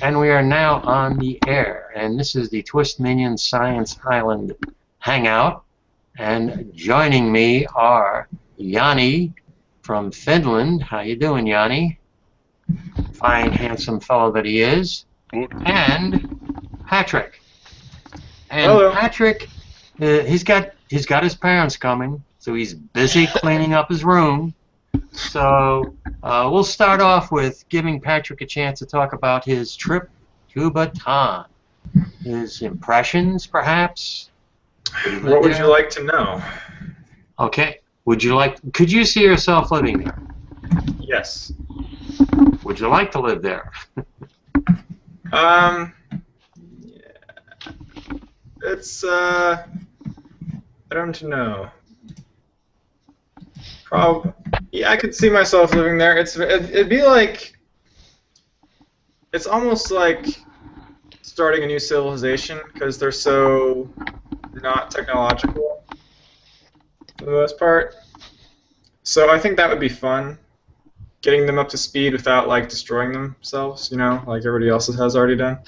And we are now on the air. And this is the TWIS Minion Science Island Hangout. And joining me are Jani from Finland. How you doing, Jani? Fine, handsome fellow that he is. And Patrick. And hello. Patrick, he's got his parents coming, so he's busy cleaning up his room. So we'll start off with giving Patrick a chance to talk about his trip to Bhutan. His impressions, perhaps? What would you like to know? Okay. Could you see yourself living there? Yes. Would you like to live there? Yeah. It's, I don't know. Yeah, I could see myself living there. It'd be like, it's almost like starting a new civilization because they're so not technological for the most part. So I think that would be fun, getting them up to speed without like destroying themselves, you know, like everybody else has already done.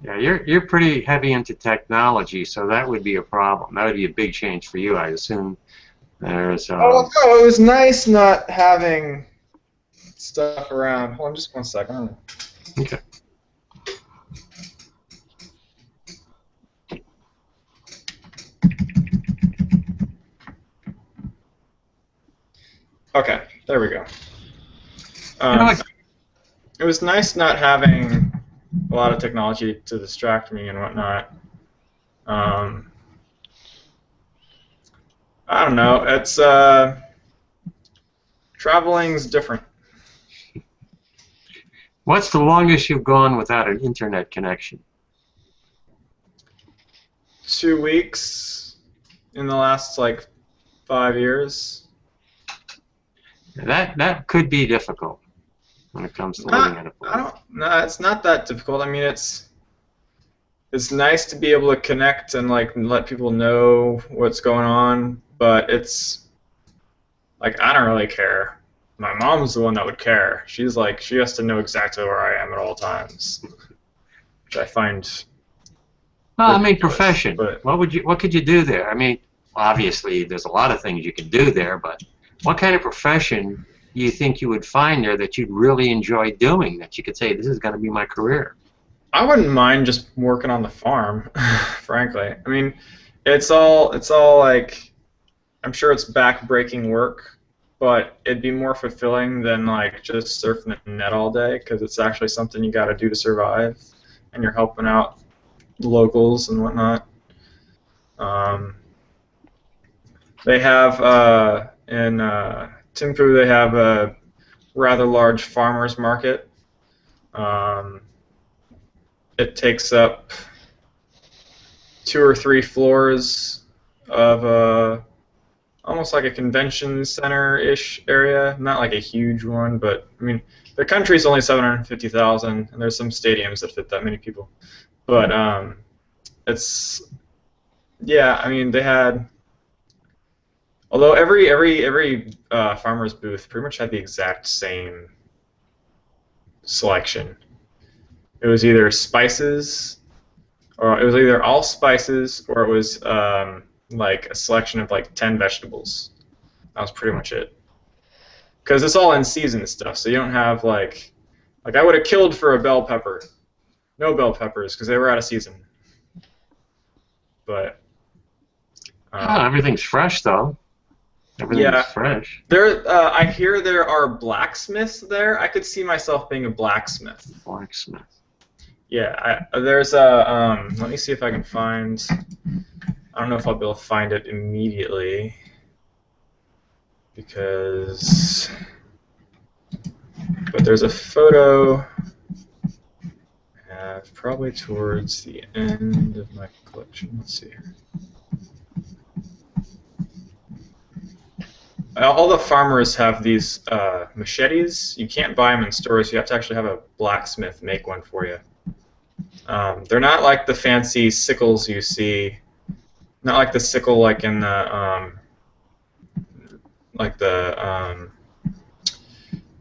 Yeah, you're pretty heavy into technology, so that would be a problem. That would be a big change for you, I assume. There's Oh no, it was nice not having stuff around. Hold on just 1 second. Okay. Okay, there we go. You know what? It was nice not having a lot of technology to distract me and whatnot. I don't know. It's traveling's different. What's the longest you've gone without an internet connection? 2 weeks in the last like 5 years. That could be difficult when it comes to living at a place. No, it's not that difficult. I mean, it's nice to be able to connect and like let people know what's going on, but it's like I don't really care. My mom's the one that would care. She's like she has to know exactly where I am at all times, which I find. Well, I mean, profession. But What could you do there? I mean, obviously, there's a lot of things you can do there, but what kind of profession do you think you would find there that you'd really enjoy doing? That you could say, this is going to be my career. I wouldn't mind just working on the farm, frankly. I mean, it's all like, I'm sure it's back-breaking work, but it'd be more fulfilling than like just surfing the net all day because it's actually something you got to do to survive, and you're helping out locals and whatnot. They have in Thimphu they have a rather large farmers market. It takes up 2 or 3 floors of almost like a convention center-ish area. Not like a huge one, but I mean the country's only 750,000, and there's some stadiums that fit that many people. But it's yeah. I mean they had. Although every farmer's booth pretty much had the exact same selection. It was either spices, or it was either all spices, or it was like a selection of like 10 vegetables. That was pretty much it. Because it's all in season stuff, so you don't have like I would have killed for a bell pepper. No bell peppers because they were out of season. But Everything's fresh, though. Everything's fresh. I hear there are blacksmiths there. I could see myself being a blacksmith. Blacksmith. Yeah, there's a. Let me see if I can find. I don't know if I'll be able to find it immediately because. But there's a photo. Probably towards the end of my collection. Let's see here. All the farmers have these machetes. You can't buy them in stores. You have to actually have a blacksmith make one for you. They're not like the fancy sickles you see. Not like the sickle like in the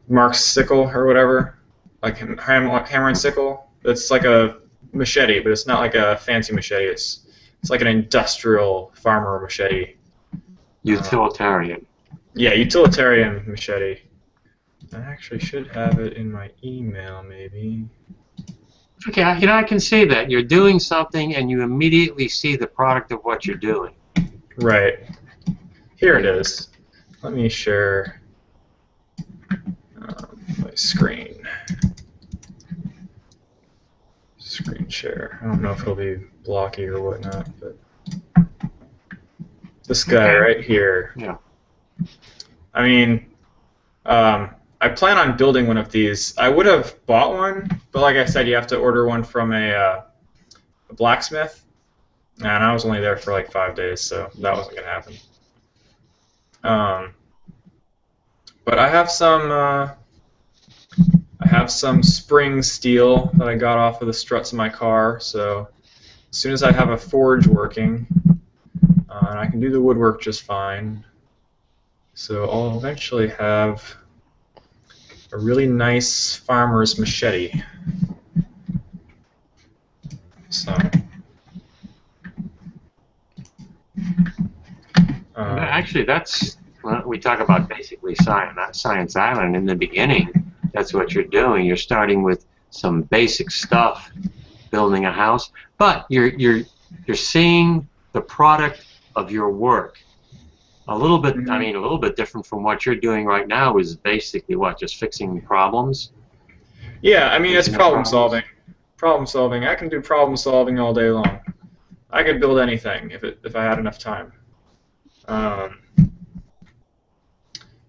Mark's sickle or whatever. like hammer and sickle. It's like a machete, but it's not like a fancy machete. It's like an industrial farmer machete. Utilitarian. Yeah, utilitarian machete. I actually should have it in my email, maybe. Okay, I can see that. You're doing something and you immediately see the product of what you're doing. Right. Here it is. Let me share my screen. Screen share. I don't know if it'll be blocky or whatnot, but this guy right here. Yeah. I mean, I plan on building one of these. I would have bought one, but like I said, you have to order one from a blacksmith, and I was only there for like 5 days, so that wasn't gonna happen. But I have some spring steel that I got off of the struts of my car. So as soon as I have a forge working, and I can do the woodwork just fine, so I'll eventually have a really nice farmer's machete. So. Actually, that's well, we talk about basically Science Island in the beginning. That's what you're doing. You're starting with some basic stuff, building a house, but you're seeing the product of your work. A little bit, I mean, a little bit different from what you're doing right now is basically what, just fixing problems? Yeah, I mean, it's problem solving. Problem solving. I can do problem solving all day long. I could build anything if I had enough time.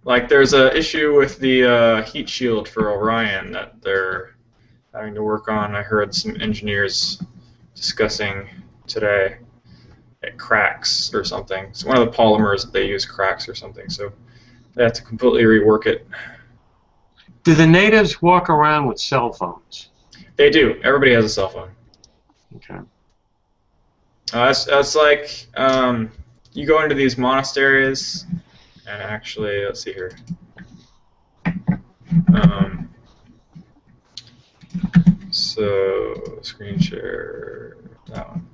Like there's an issue with the heat shield for Orion that they're having to work on. I heard some engineers discussing today. It cracks or something. So one of the polymers that they use cracks or something. So they have to completely rework it. Do the natives walk around with cell phones? They do. Everybody has a cell phone. Okay. It's like you go into these monasteries, and actually, let's see here. So screen share that one.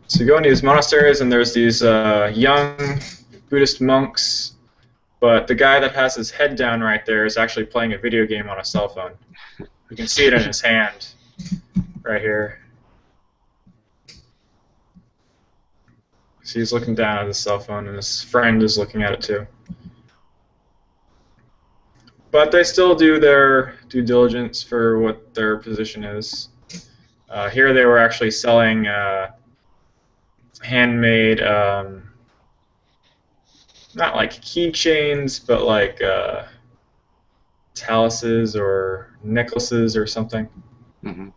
So you go into these monasteries, and there's these young Buddhist monks, but the guy that has his head down right there is actually playing a video game on a cell phone. You can see it in his hand right here. So he's looking down at his cell phone, and his friend is looking at it too. But they still do their due diligence for what their position is. Here they were actually selling handmade, not like keychains, but like taluses or necklaces or something. Mm-hmm.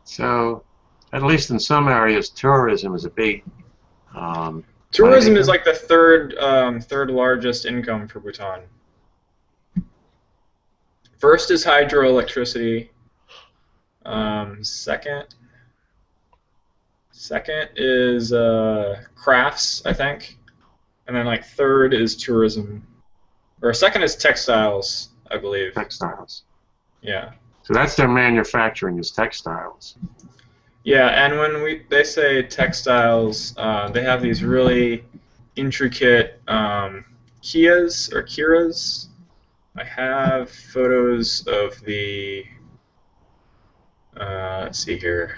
So, at least in some areas, tourism is a big. Tourism is like the third largest income for Bhutan. First is hydroelectricity. Second is crafts, I think, and then like third is tourism, or second is textiles, I believe. Textiles. Yeah. So that's their manufacturing is textiles. Yeah, and when they say textiles, they have these really intricate kias or kiras. I have photos of the. Let's see here.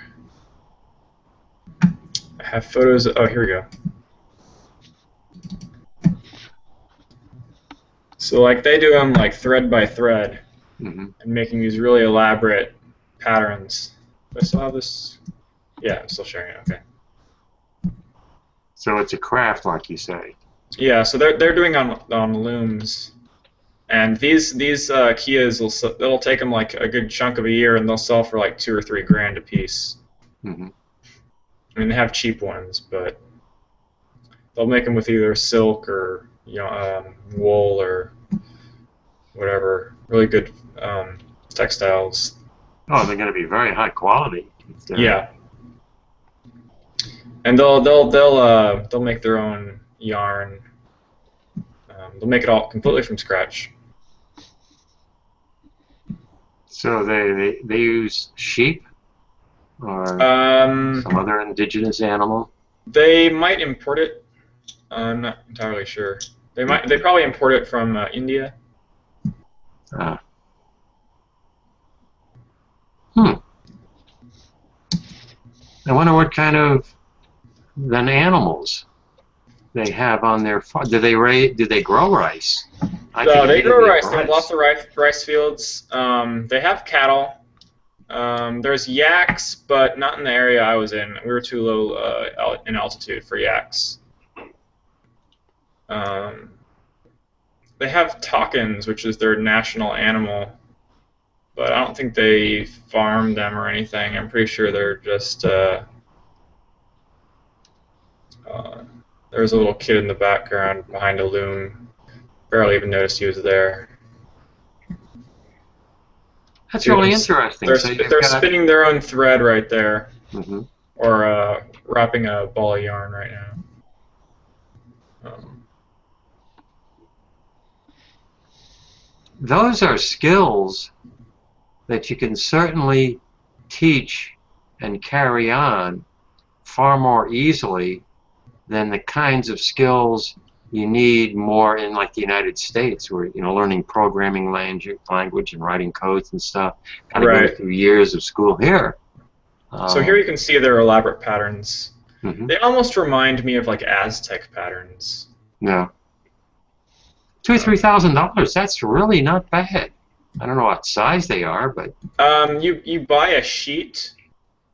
I have photos. Oh, here we go. So like they do them like thread by thread, and making these really elaborate patterns. Do I still have this? Yeah, I'm still sharing it. Okay. So it's a craft, like you say. Yeah, so they're doing on looms, and these Kias it'll take them like a good chunk of a year, and they'll sell for like $2 or $3 grand a piece. Mm-hmm. I mean, they have cheap ones, but they'll make them with either silk or wool or whatever. Really good textiles. Oh, they're going to be very high quality. Yeah. And they'll make their own yarn. They'll make it all completely from scratch. So they use sheep or some other indigenous animal? They might import it. I'm not entirely sure. They probably import it from India. I wonder what kind of animals they have on their farm. Do they grow rice? No, they grow rice. They have lots of rice fields. They have cattle. There's yaks, but not in the area I was in. We were too low in altitude for yaks. They have toucans, which is their national animal, but I don't think they farm them or anything. I'm pretty sure they're just... There's a little kid in the background behind a loom. Barely even noticed he was there. That's really interesting. They're spinning their own thread right there, or wrapping a ball of yarn right now. Those are skills that you can certainly teach and carry on far more easily than the kinds of skills you need more in, like, the United States, where, you know, learning programming language and writing codes and stuff kind of goes through years of school. Here, so here you can see their elaborate patterns. They almost remind me of, like, Aztec patterns. Yeah. $2,000-3,000. That's really not bad. I don't know what size they are, but you buy a sheet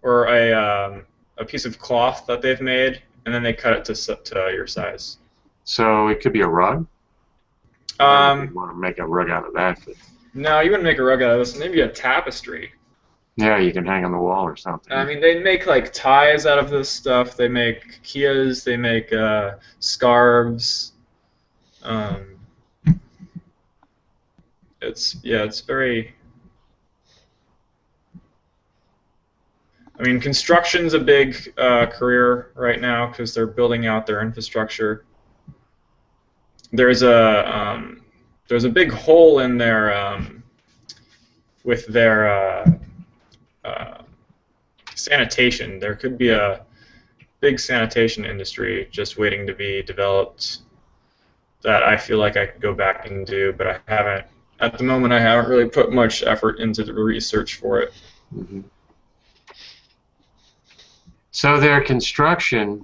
or a piece of cloth that they've made, and then they cut it to your size. So it could be a rug? You want to make a rug out of that. But... No, you wouldn't make a rug out of this. Maybe a tapestry. Yeah, you can hang on the wall or something. I mean, they make, like, ties out of this stuff. They make kiyas. They make scarves. It's very... I mean, construction's a big career right now because they're building out their infrastructure. There's a big hole in their with their sanitation. There could be a big sanitation industry just waiting to be developed that I feel like I could go back and do, but I haven't. At the moment, I haven't really put much effort into the research for it. So their construction,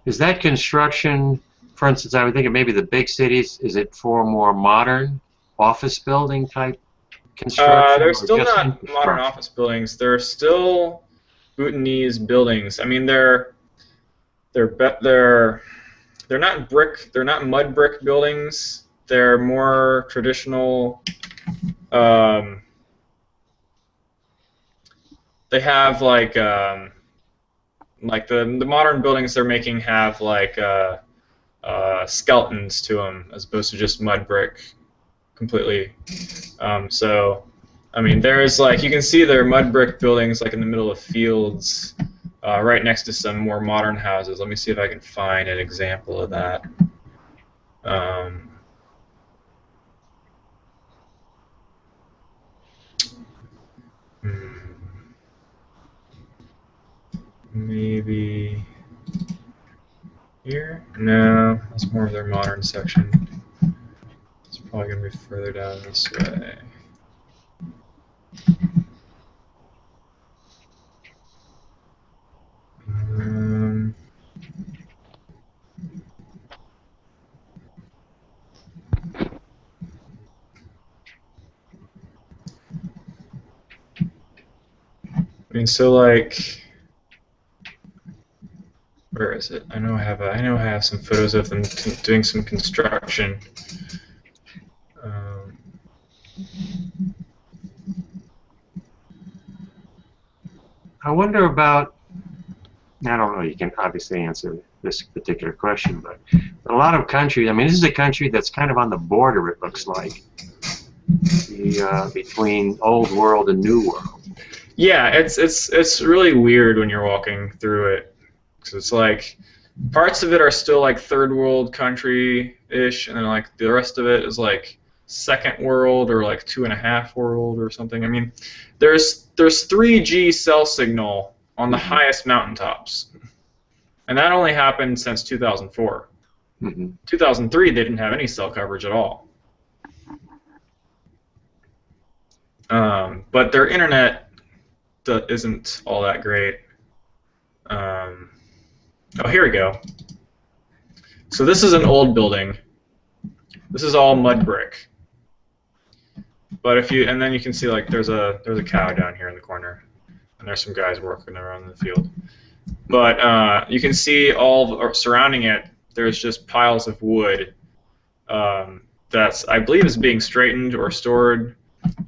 is that construction, for instance, I would think of maybe the big cities, is it for more modern office building type construction? They're still not modern office buildings. They're still Bhutanese buildings. I mean, they're not brick. They're not mud brick buildings. They're more traditional. They have like the modern buildings they're making have like skeletons to them as opposed to just mud brick completely. So, I mean, there's like, you can see their mud brick buildings like in the middle of fields right next to some more modern houses. Let me see if I can find an example of that. Maybe here? No, that's more of their modern section. It's probably going to be further down this way. I mean, so like, where is it? I know I have some photos of them doing some construction. I wonder about, I don't know, you can obviously answer this particular question, but a lot of countries, I mean, this is a country that's kind of on the border, it looks like, between old world and new world. Yeah, it's really weird when you're walking through it, because it's like Parts of it are still like third world country-ish, and then like the rest of it is like second world or like 2.5 world or something. I mean, there's 3G cell signal on the highest mountaintops, and that only happened since 2004. 2003 they didn't have any cell coverage at all. But their internet isn't all that great. Oh, here we go. So this is an old building. This is all mud brick. But and then you can see like there's a cow down here in the corner, and there's some guys working around in the field. But you can see surrounding it. There's just piles of wood. That's I believe is being straightened or stored,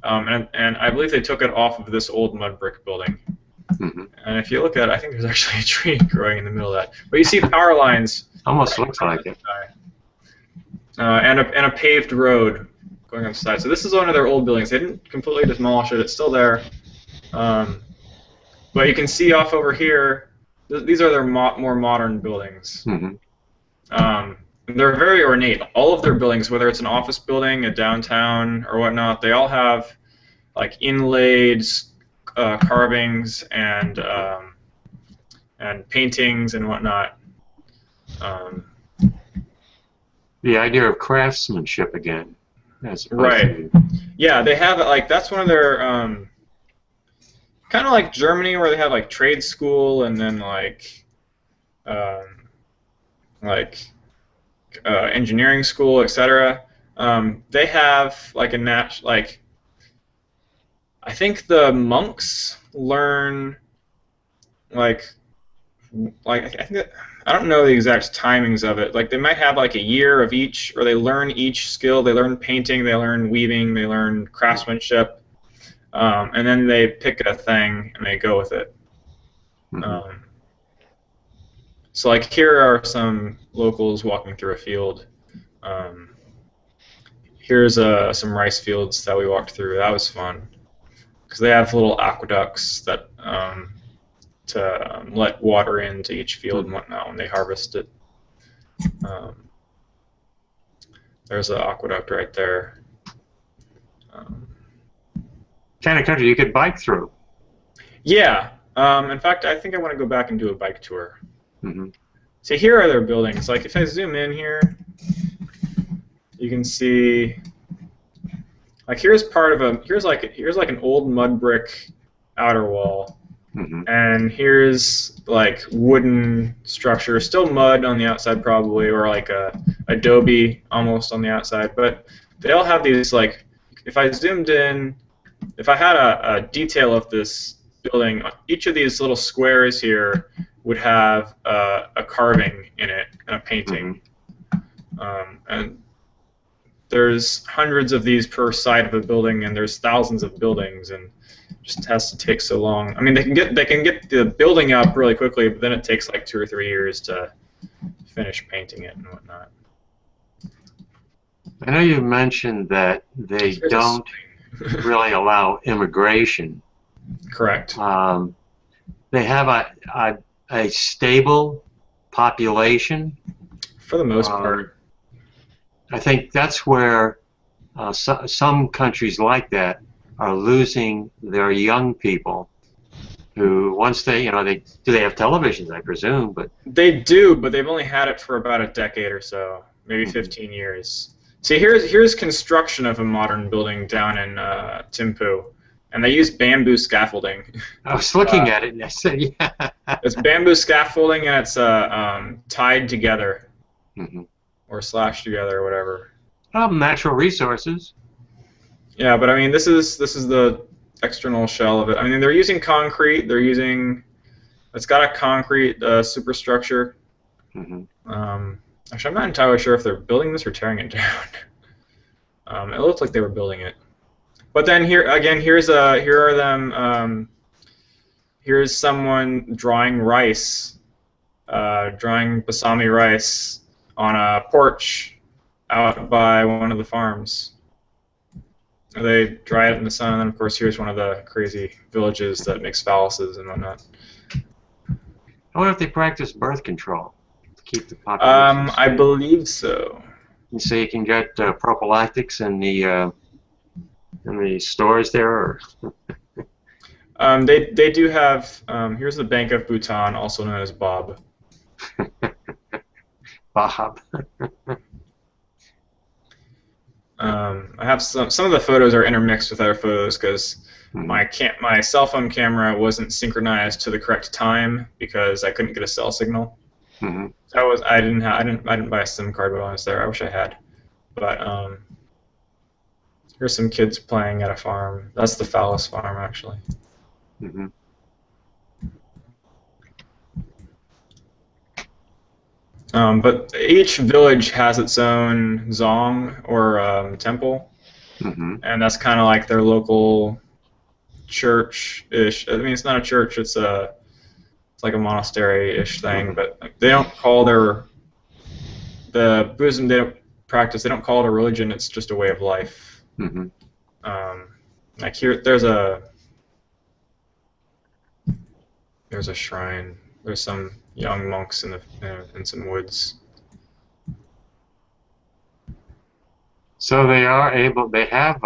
and I believe they took it off of this old mud brick building. And if you look at it, I think there's actually a tree growing in the middle of that. But you see power lines. Almost looks like it. And a paved road going on the side. So this is one of their old buildings. They didn't completely demolish it. It's still there. But you can see off over here, these are their more modern buildings. They're very ornate. All of their buildings, whether it's an office building, a downtown, or whatnot, they all have like inlaid carvings and paintings and whatnot. The idea of craftsmanship again. Right. Yeah, they have like that's one of their kind of like Germany where they have like trade school and then like engineering school, etc. They have like I think the monks learn I don't know the exact timings of it. Like they might have like a year of each, or they learn each skill. They learn painting, they learn weaving, they learn craftsmanship, and then they pick a thing and they go with it. So like here are some locals walking through a field. Here's some rice fields that we walked through. That was fun because they have little aqueducts that to let water into each field and whatnot when they harvest it. There's an aqueduct right there. Kind of country you could bike through. Yeah. In fact, I think I want to go back and do a bike tour. See, here are their buildings. Like if I zoom in here, you can see. Like here's part of here's like an old mud brick outer wall. And here's like wooden structure, still mud on the outside probably, or like a adobe almost on the outside. But they all have these like, if I zoomed in, if I had a detail of this building, each of these little squares here would have a carving in it and a painting. And there's hundreds of these per side of a building, and there's thousands of buildings, and just has to take so long. I mean, they can get the building up really quickly, but then it takes like 2 or 3 years to finish painting it and whatnot. I know you mentioned that they don't really allow immigration. Correct. They have a stable population. For the most part. I think that's where some countries like that are losing their young people, who once they do they have televisions, I presume, but they do, but they've only had it for about a decade or so, maybe 15 years. See, here's construction of a modern building down in Thimphu, and they use bamboo scaffolding. I was looking at it and I said, yeah. It's bamboo scaffolding, and it's tied together or slashed together or whatever. Natural resources. Yeah, but I mean, this is the external shell of it. I mean, they're using concrete. It's got a concrete superstructure. Actually, I'm not entirely sure if they're building this or tearing it down. It looked like they were building it. But then here again, here are them. Here's someone drawing rice, drawing basami rice on a porch out by one of the farms. They dry it in the sun, and then of course here's one of the crazy villages that makes phalluses and whatnot. I wonder if they practice birth control to keep the population I stable? believe so. You say you can get prophylactics in the stores there, or? They do have. Here's the Bank of Bhutan, also known as Bob. Bob. I have some of the photos are intermixed with other photos because my cell phone camera wasn't synchronized to the correct time because I couldn't get a cell signal. I didn't buy a SIM card while I was there. I wish I had. But here's some kids playing at a farm. That's the phallus farm, actually. But each village has its own zong or temple, and that's kind of like their local church-ish. I mean, it's not a church; it's like a monastery-ish thing. But they don't call the Buddhism they don't practice. They don't call it a religion. It's just a way of life. Like here, there's a shrine. There's some young monks in some woods. So they are able. They have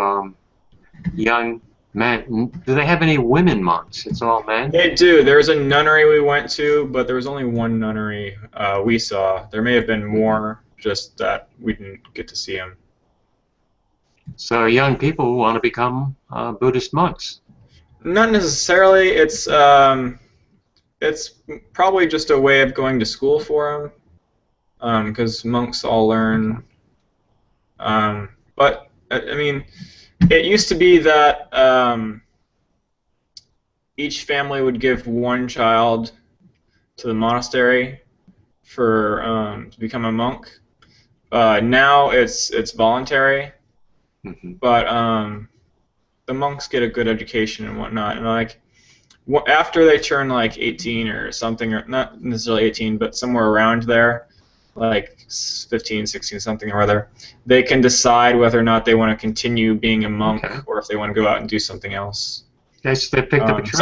young men. Do they have any women monks? It's all men. They do. There's a nunnery we went to, but there was only one nunnery we saw. There may have been more, just that we didn't get to see them. So young people want to become Buddhist monks. Not necessarily. It's probably just a way of going to school for them, because monks all learn. But I mean, it used to be that each family would give one child to the monastery for to become a monk. Now it's voluntary, but the monks get a good education and whatnot, and like. After they turn like 18 or something, or not necessarily 18, but somewhere around there, like 15, 16, something or other, they can decide whether or not they want to continue being a monk or if they want to go out and do something else. Okay, so they picked up a trade.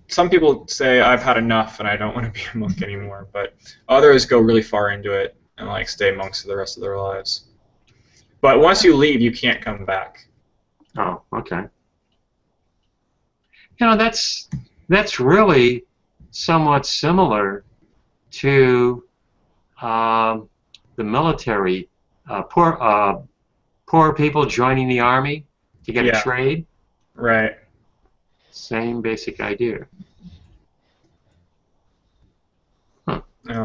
Some people say I've had enough and I don't want to be a monk anymore, but others go really far into it and like stay monks for the rest of their lives. But once you leave, you can't come back. Oh, okay. You know, that's really somewhat similar to the military. Poor people joining the army to get a trade. Right. Same basic idea. Huh.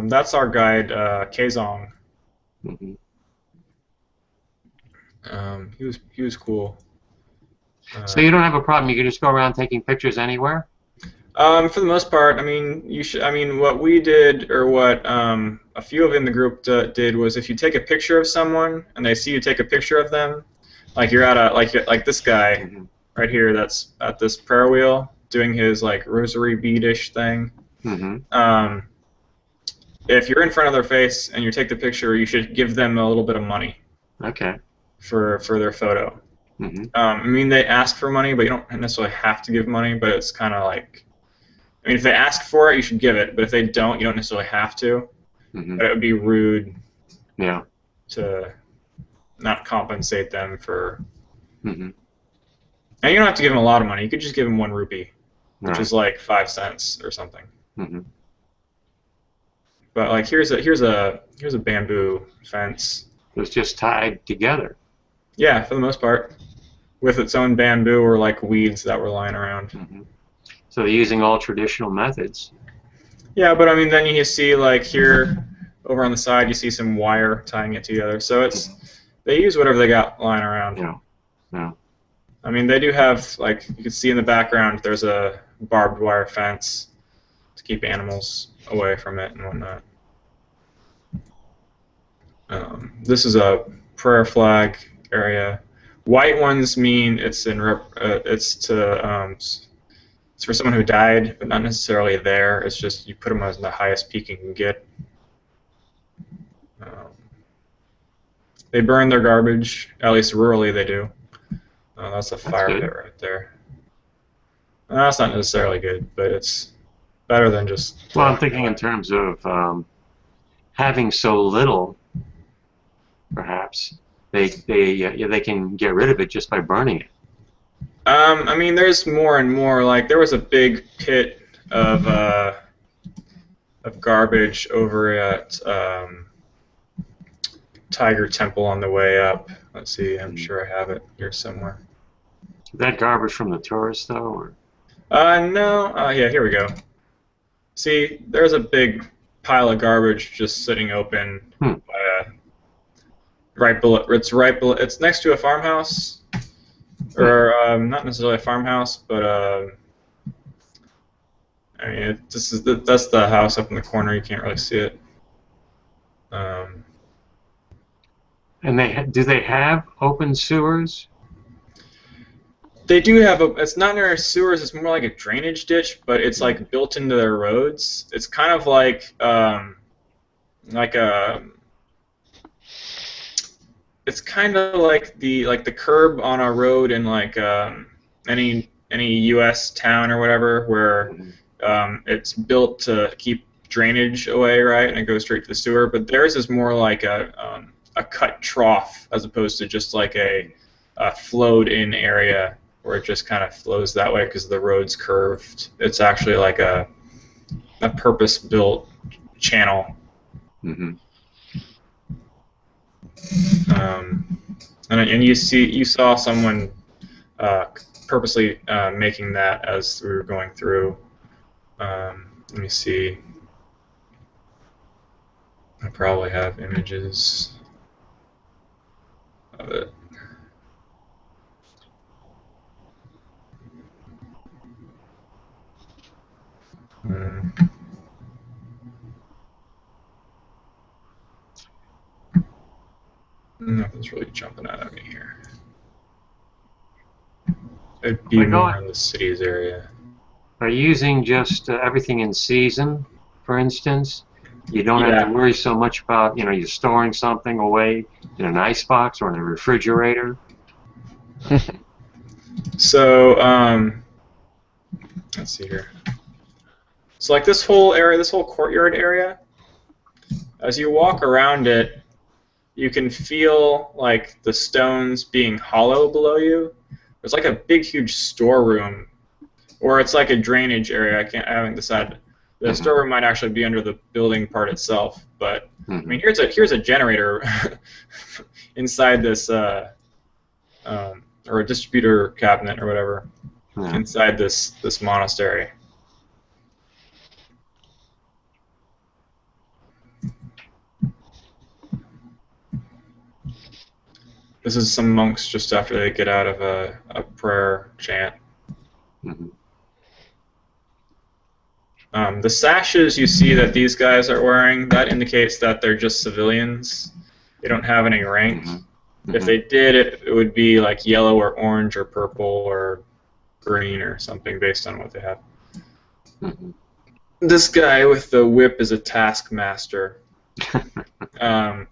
That's our guide, Kaizong. He was cool. So you don't have a problem. You can just go around taking pictures anywhere. For the most part, I mean, you should. I mean, what we did, or what a few of in the group did, was if you take a picture of someone and they see you take a picture of them, like you're at a like this guy right here that's at this prayer wheel doing his like rosary bead-ish thing. If you're in front of their face and you take the picture, you should give them a little bit of money. Okay. For their photo. I mean, they ask for money, but you don't necessarily have to give money, but it's kind of like, I mean, if they ask for it, you should give it, but if they don't, you don't necessarily have to. But it would be rude to not compensate them for... And you don't have to give them a lot of money. You could just give them 1 rupee, which is like 5 cents or something. But like, here's a bamboo fence. It's just tied together. Yeah, for the most part. With its own bamboo or like weeds that were lying around. So they're using all traditional methods. Yeah, but I mean, then you see like here, over on the side, you see some wire tying it together. So it's they use whatever they got lying around. Yeah. I mean, they do have, like you can see in the background, there's a barbed wire fence to keep animals away from it and whatnot. This is a prayer flag area. White ones mean it's for someone who died, but not necessarily there. It's just you put them as the highest peak you can get. They burn their garbage, at least rurally they do. That's a fire pit right there. That's not necessarily good, but it's better than just... Well, I'm thinking in terms of having so little, perhaps they can get rid of it just by burning it. I mean, there's more and more. Like, there was a big pit of garbage over at Tiger Temple on the way up. Let's see, I'm sure I have it here somewhere. Is that garbage from the tourists, though? Or? No. Yeah, here we go. See, there's a big pile of garbage just sitting open. Right below. It's next to a farmhouse, or not necessarily a farmhouse, but I mean, that's the house up in the corner. You can't really see it. And do they have open sewers? They do have it's not near sewers, it's more like a drainage ditch, but it's like built into their roads. It's kind of like it's kind of like the curb on a road in like any U.S. town or whatever, where it's built to keep drainage away, right, and it goes straight to the sewer. But theirs is more like a cut trough as opposed to just like a flowed-in area where it just kind of flows that way because the road's curved. It's actually like a purpose-built channel. Mm-hmm. And you saw someone purposely making that as we were going through. Let me see. I probably have images of it. Nothing's really jumping out at me here. It'd be more in the cities area. Are you using just everything in season, for instance? You don't have to worry so much about, you're storing something away in an icebox or in a refrigerator. So, let's see here. So, like this whole area, this whole courtyard area, as you walk around it, you can feel like the stones being hollow below you. There's like a big, huge storeroom, or it's like a drainage area. I haven't decided. The storeroom might actually be under the building part itself, but I mean, here's a generator inside this, or a distributor cabinet or whatever, inside this monastery. This is some monks just after they get out of a prayer chant. The sashes you see that these guys are wearing, that indicates that they're just civilians. They don't have any rank. If they did, it would be like yellow or orange or purple or green or something based on what they have. This guy with the whip is a taskmaster.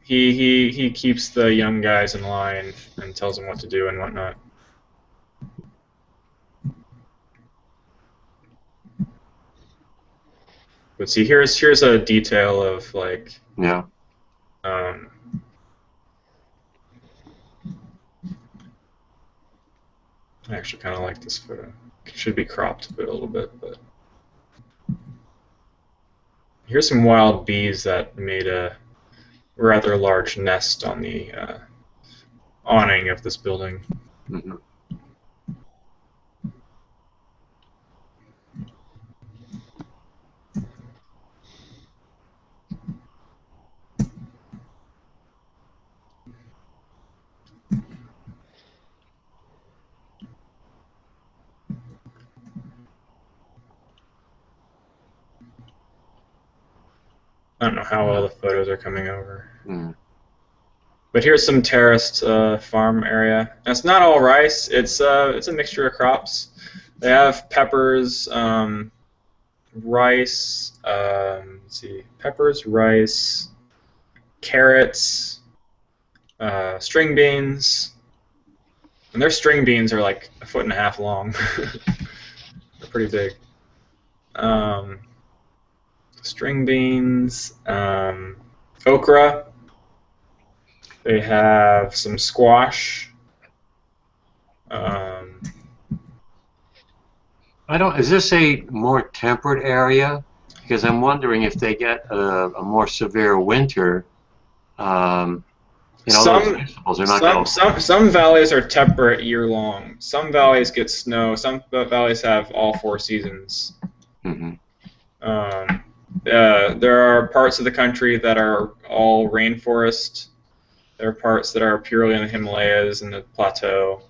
He keeps the young guys in line and tells them what to do and whatnot. But see, here's a detail of like I actually kind of like this photo. It should be cropped a little bit, but here's some wild bees that made a rather large nest on the awning of this building. I don't know how well the photos are coming over. But here's some terraced farm area. And it's not all rice. It's a mixture of crops. They have peppers, rice. Let's see, peppers, rice, carrots, string beans. And their string beans are like 1.5 feet long. They're pretty big. String beans. okra. They have some squash. Is this a more temperate area? Because I'm wondering if they get a more severe winter. Those vegetables are not going to. Some valleys are temperate year long. Some valleys get snow. Some valleys have all 4 seasons. Mm-hmm. There are parts of the country that are all rainforest. There are parts that are purely in the Himalayas and the plateau.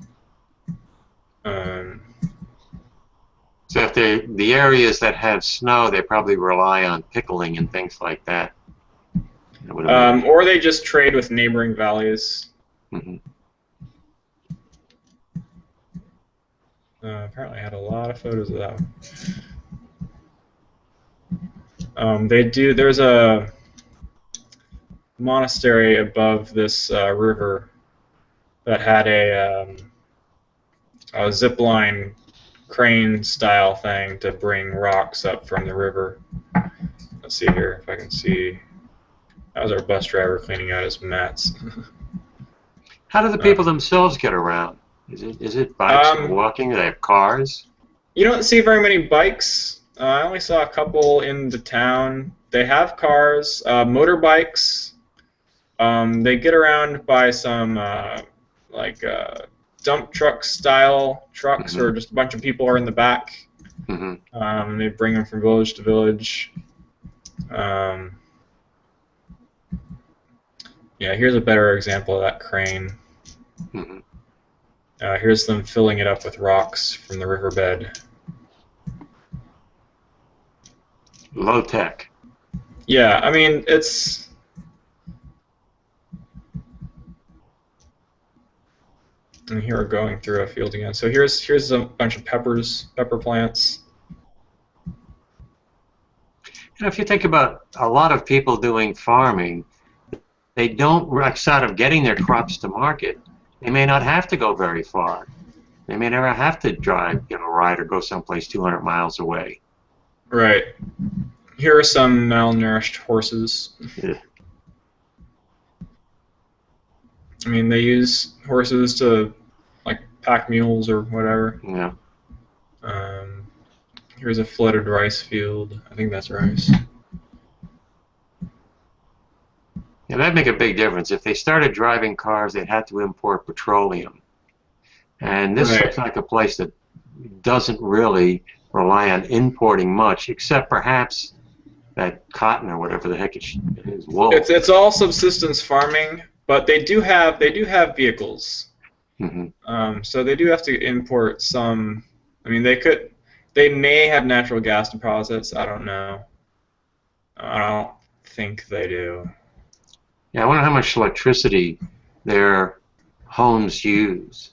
So if the areas that have snow, they probably rely on pickling and things like that. Or they just trade with neighboring valleys. Mm-hmm. Apparently I had a lot of photos of that one. There's a monastery above this river that had a zip line crane style thing to bring rocks up from the river. Let's see here if I can see. That was our bus driver cleaning out his mats. How do the people themselves get around? Is it bikes or walking? Do they have cars? You don't see very many bikes. I only saw a couple in the town. They have cars, motorbikes. They get around by some dump truck style trucks, Mm-hmm. where just a bunch of people are in the back. Mm-hmm. They bring them from village to village. Yeah, here's a better example of that crane. Mm-hmm. Here's them filling it up with rocks from the riverbed. Low tech. Yeah, I mean, it's... And here we're going through a field again. So here's a bunch of pepper plants. If you think about a lot of people doing farming, they don't, outside of getting their crops to market, they may not have to go very far. They may never have to drive, ride or go someplace 200 miles away. Right. Here are some malnourished horses. Yeah. I mean, they use horses to, pack mules or whatever. Yeah. Here's a flooded rice field. I think that's rice. Yeah, that'd make a big difference. If they started driving cars, they'd have to import petroleum. And this looks like a place that doesn't really rely on importing much, except perhaps that cotton or whatever the heck it is, wool. It's all subsistence farming, but they do have vehicles. Mm-hmm. So they do have to import some. I mean, they may have natural gas deposits. I don't know. I don't think they do. Yeah, I wonder how much electricity their homes use,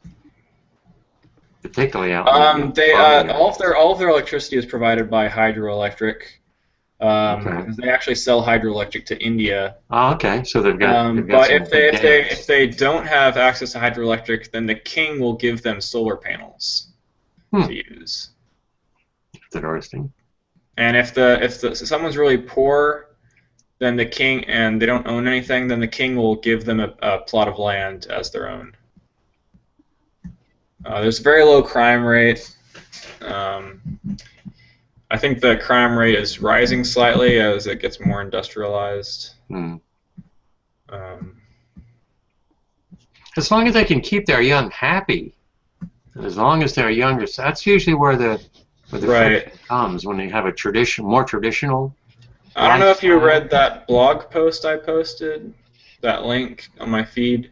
particularly out. All of their electricity is provided by hydroelectric. Because they actually sell hydroelectric to India. Oh, okay. So they've got. But if they don't have access to hydroelectric, then the king will give them solar panels to use. That's interesting. And if someone's really poor, then the king, and they don't own anything, then the king will give them a plot of land as their own. There's a very low crime rate. I think the crime rate is rising slightly as it gets more industrialized. As long as they can keep their young happy, as long as they're younger, so that's usually where the friction comes, when they have a more traditional. I don't know if you read that blog post I posted, that link on my feed,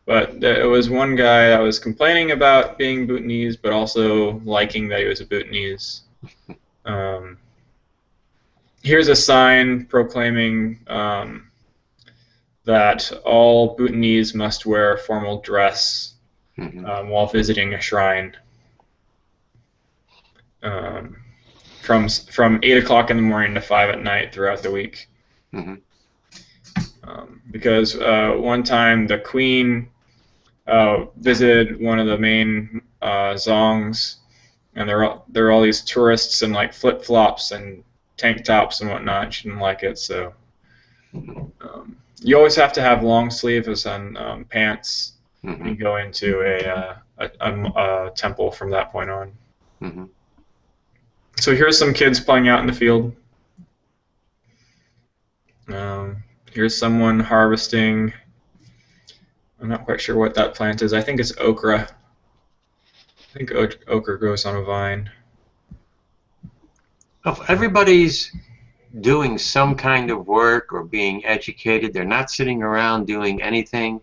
but it was one guy that was complaining about being Bhutanese, but also liking that he was a Bhutanese. Here's a sign proclaiming that all Bhutanese must wear a formal dress while visiting a shrine. From 8 o'clock in the morning to 5 at night throughout the week. Because one time the queen visited one of the main zongs, and there are all these tourists in flip-flops and tank tops and whatnot. She didn't like it, so You always have to have long sleeves and pants. Mm-hmm. You go into a temple from that point on. Mm-hmm. So here's some kids playing out in the field. Here's someone harvesting. I'm not quite sure what that plant is. I think it's okra. I think okra grows on a vine. If everybody's doing some kind of work or being educated, they're not sitting around doing anything,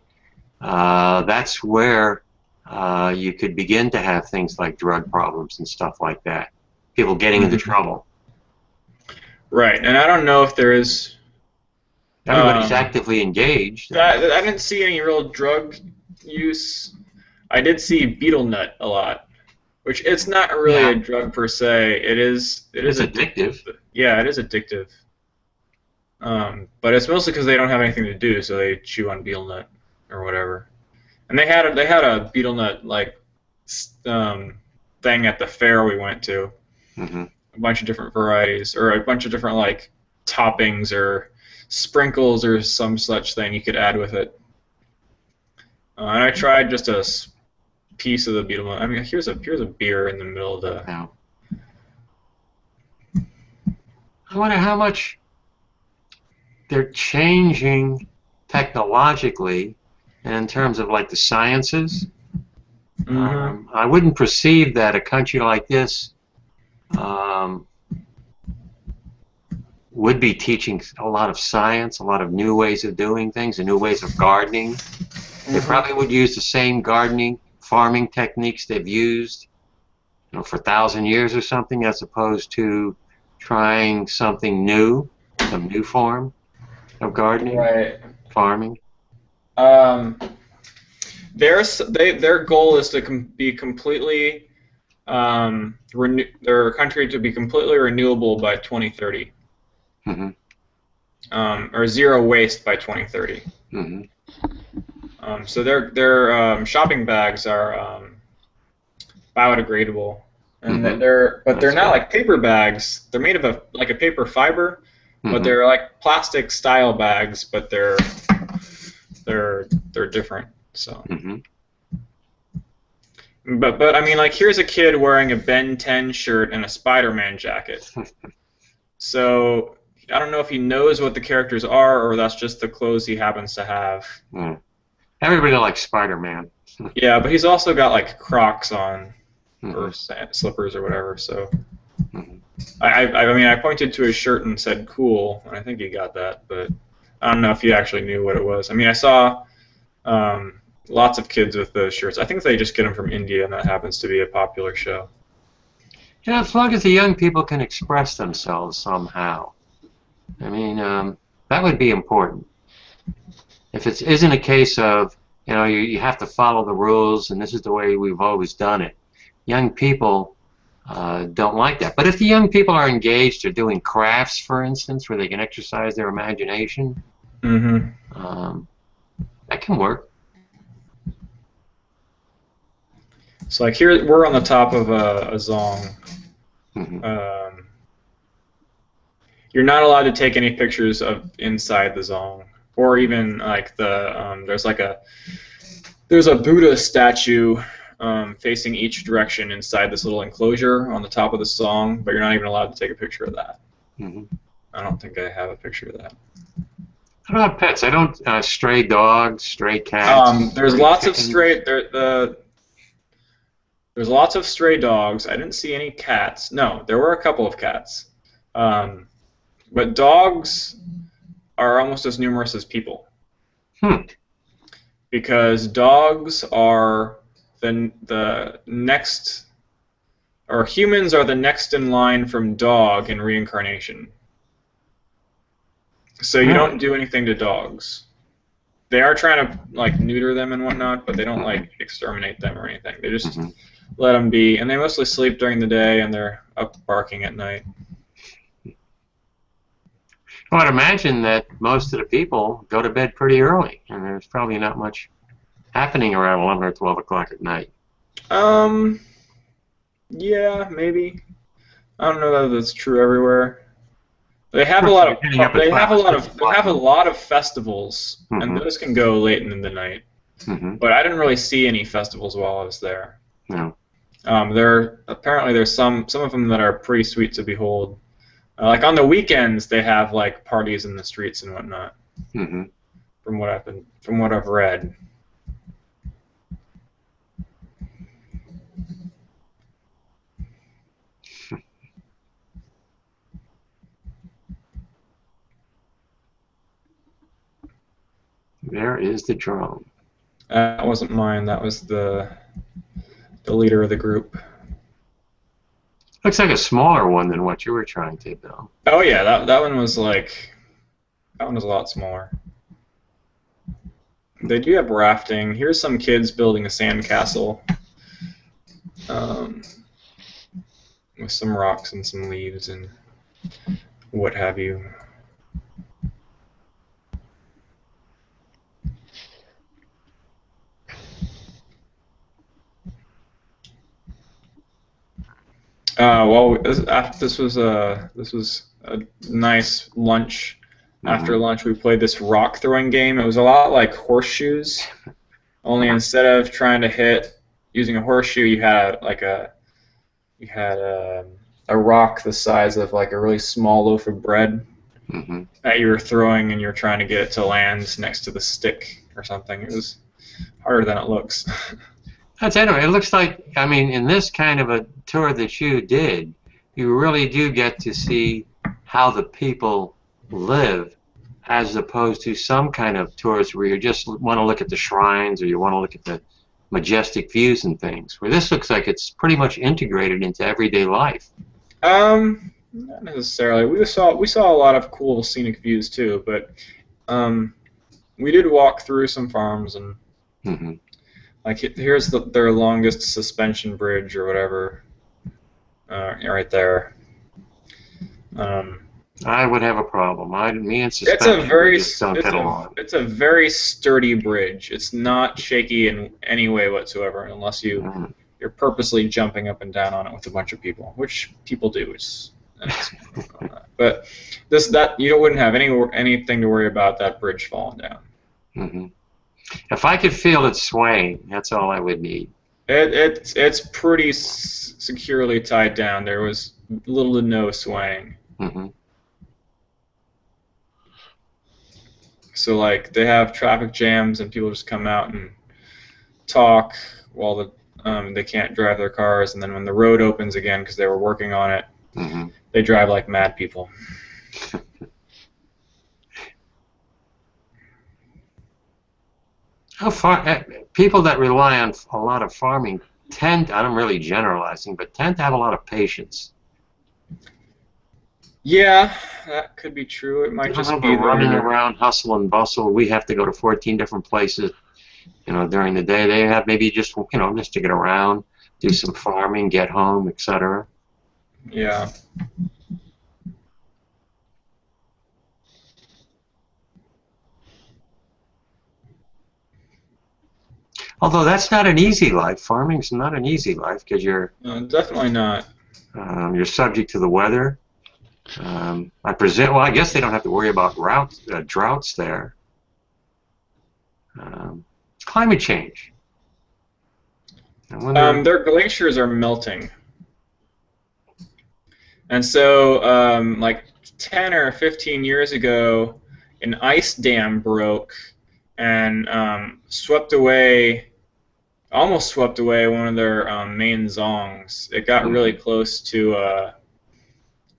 that's where you could begin to have things like drug problems and stuff like that. People getting into trouble. Right, and I don't know if there is... Everybody's actively engaged. I didn't see any real drug use. I did see betel nut a lot, which it's not really a drug per se. It's addictive. Yeah, it is addictive. But it's mostly because they don't have anything to do, so they chew on betel nut or whatever. And they had a betel nut like thing at the fair we went to. Mm-hmm. A bunch of different varieties, or a bunch of different like toppings or sprinkles or some such thing you could add with it. And I tried just a piece of the betel nut. I mean, here's a beer in the middle of the. Now, I wonder how much they're changing technologically and in terms of like the sciences. Mm-hmm. I wouldn't perceive that a country like this would be teaching a lot of science, a lot of new ways of doing things, and new ways of gardening. They probably would use the same gardening, farming techniques they've used, for 1,000 years or something, as opposed to trying something new, some new form of gardening, farming. Their goal is to be completely their country to be completely renewable by 2030. Mm-hmm. Or zero waste by 2030. Mm-hmm. So their shopping bags are biodegradable, and they're not like paper bags. They're made of a paper fiber, but they're like plastic style bags, but they're different. So. But I mean, like, here's a kid wearing a Ben 10 shirt and a Spider-Man jacket. So I don't know if he knows what the characters are, or that's just the clothes he happens to have. Everybody likes Spider-Man. Yeah, but he's also got like Crocs on, or slippers or whatever. So I mean, I pointed to his shirt and said "cool," and I think he got that, but I don't know if he actually knew what it was. I mean, I saw lots of kids with those shirts. I think they just get them from India, and that happens to be a popular show. Yeah, as long as the young people can express themselves somehow. I mean, that would be important. If it isn't a case of, you have to follow the rules and this is the way we've always done it, young people don't like that. But if the young people are engaged or doing crafts, for instance, where they can exercise their imagination, that can work. So like here, we're on the top of a zong. You're not allowed to take any pictures of inside the zong, or even like there's a Buddha statue facing each direction inside this little enclosure on the top of the zong, but you're not even allowed to take a picture of that. I don't think I have a picture of that. What about pets? I don't stray dogs, stray cats. There's lots of stray. There's lots of stray dogs. I didn't see any cats. No, there were a couple of cats. But dogs are almost as numerous as people. Because dogs are the next, or humans are the next in line from dog in reincarnation. So you don't do anything to dogs. They are trying to like neuter them and whatnot, but they don't like exterminate them or anything. They just let them be, and they mostly sleep during the day, and they're up barking at night. Well, I'd imagine that most of the people go to bed pretty early, and there's probably not much happening around 11 or 12 o'clock at night. Yeah, maybe. I don't know that that's true everywhere. They have a So lot you're of getting up at they have a 5 or lot 6 of they o'clock. have a lot of festivals, and Mhm. those can go late in the night. Mhm. But I didn't really see any festivals while I was there. No. There's some of them that are pretty sweet to behold. Like on the weekends, they have like parties in the streets and whatnot. Mhm. From what I've read. There is the drone. That wasn't mine. That was the leader of the group. Looks like a smaller one than what you were trying to build. Oh yeah, that one was a lot smaller. They do have rafting. Here's some kids building a sandcastle with some rocks and some leaves and what have you. This was a nice lunch. After lunch, we played this rock throwing game. It was a lot like horseshoes, only instead of trying to hit using a horseshoe, you had a rock the size of like a really small loaf of bread that you were throwing, and you were trying to get it to land next to the stick or something. It was harder than it looks. That's anyway. It looks like, I mean, in this kind of a tour that you did, you really do get to see how the people live, as opposed to some kind of tours where you just want to look at the shrines or you want to look at the majestic views and things. Where this looks like it's pretty much integrated into everyday life. Not necessarily. We saw a lot of cool scenic views too, but we did walk through some farms and. Like here's their longest suspension bridge or whatever, right there. I would have a problem. Me and suspension bridges don't get along. It's a very sturdy bridge. It's not shaky in any way whatsoever, unless you're purposely jumping up and down on it with a bunch of people, which people do. But you wouldn't have anything to worry about that bridge falling down. If I could feel it swaying, that's all I would need. It's pretty securely tied down. There was little to no swaying. So like they have traffic jams and people just come out and talk while they can't drive their cars, and then when the road opens again because they were working on it, they drive like mad people. How far people that rely on a lot of farming tend, I'm really generalizing, but tend to have a lot of patience. Yeah, that could be true. It might just be running around, hustle and bustle. We have to go to 14 different places, during the day. They have maybe just, just to get around, do some farming, get home, etc. Yeah. Although that's not an easy life. Farming's not an easy life because you're definitely not. You're subject to the weather. I presume. Well, I guess they don't have to worry about droughts there. Climate change. Their glaciers are melting, and so like 10 or 15 years ago, an ice dam broke and almost swept away one of their main zongs. It got really close to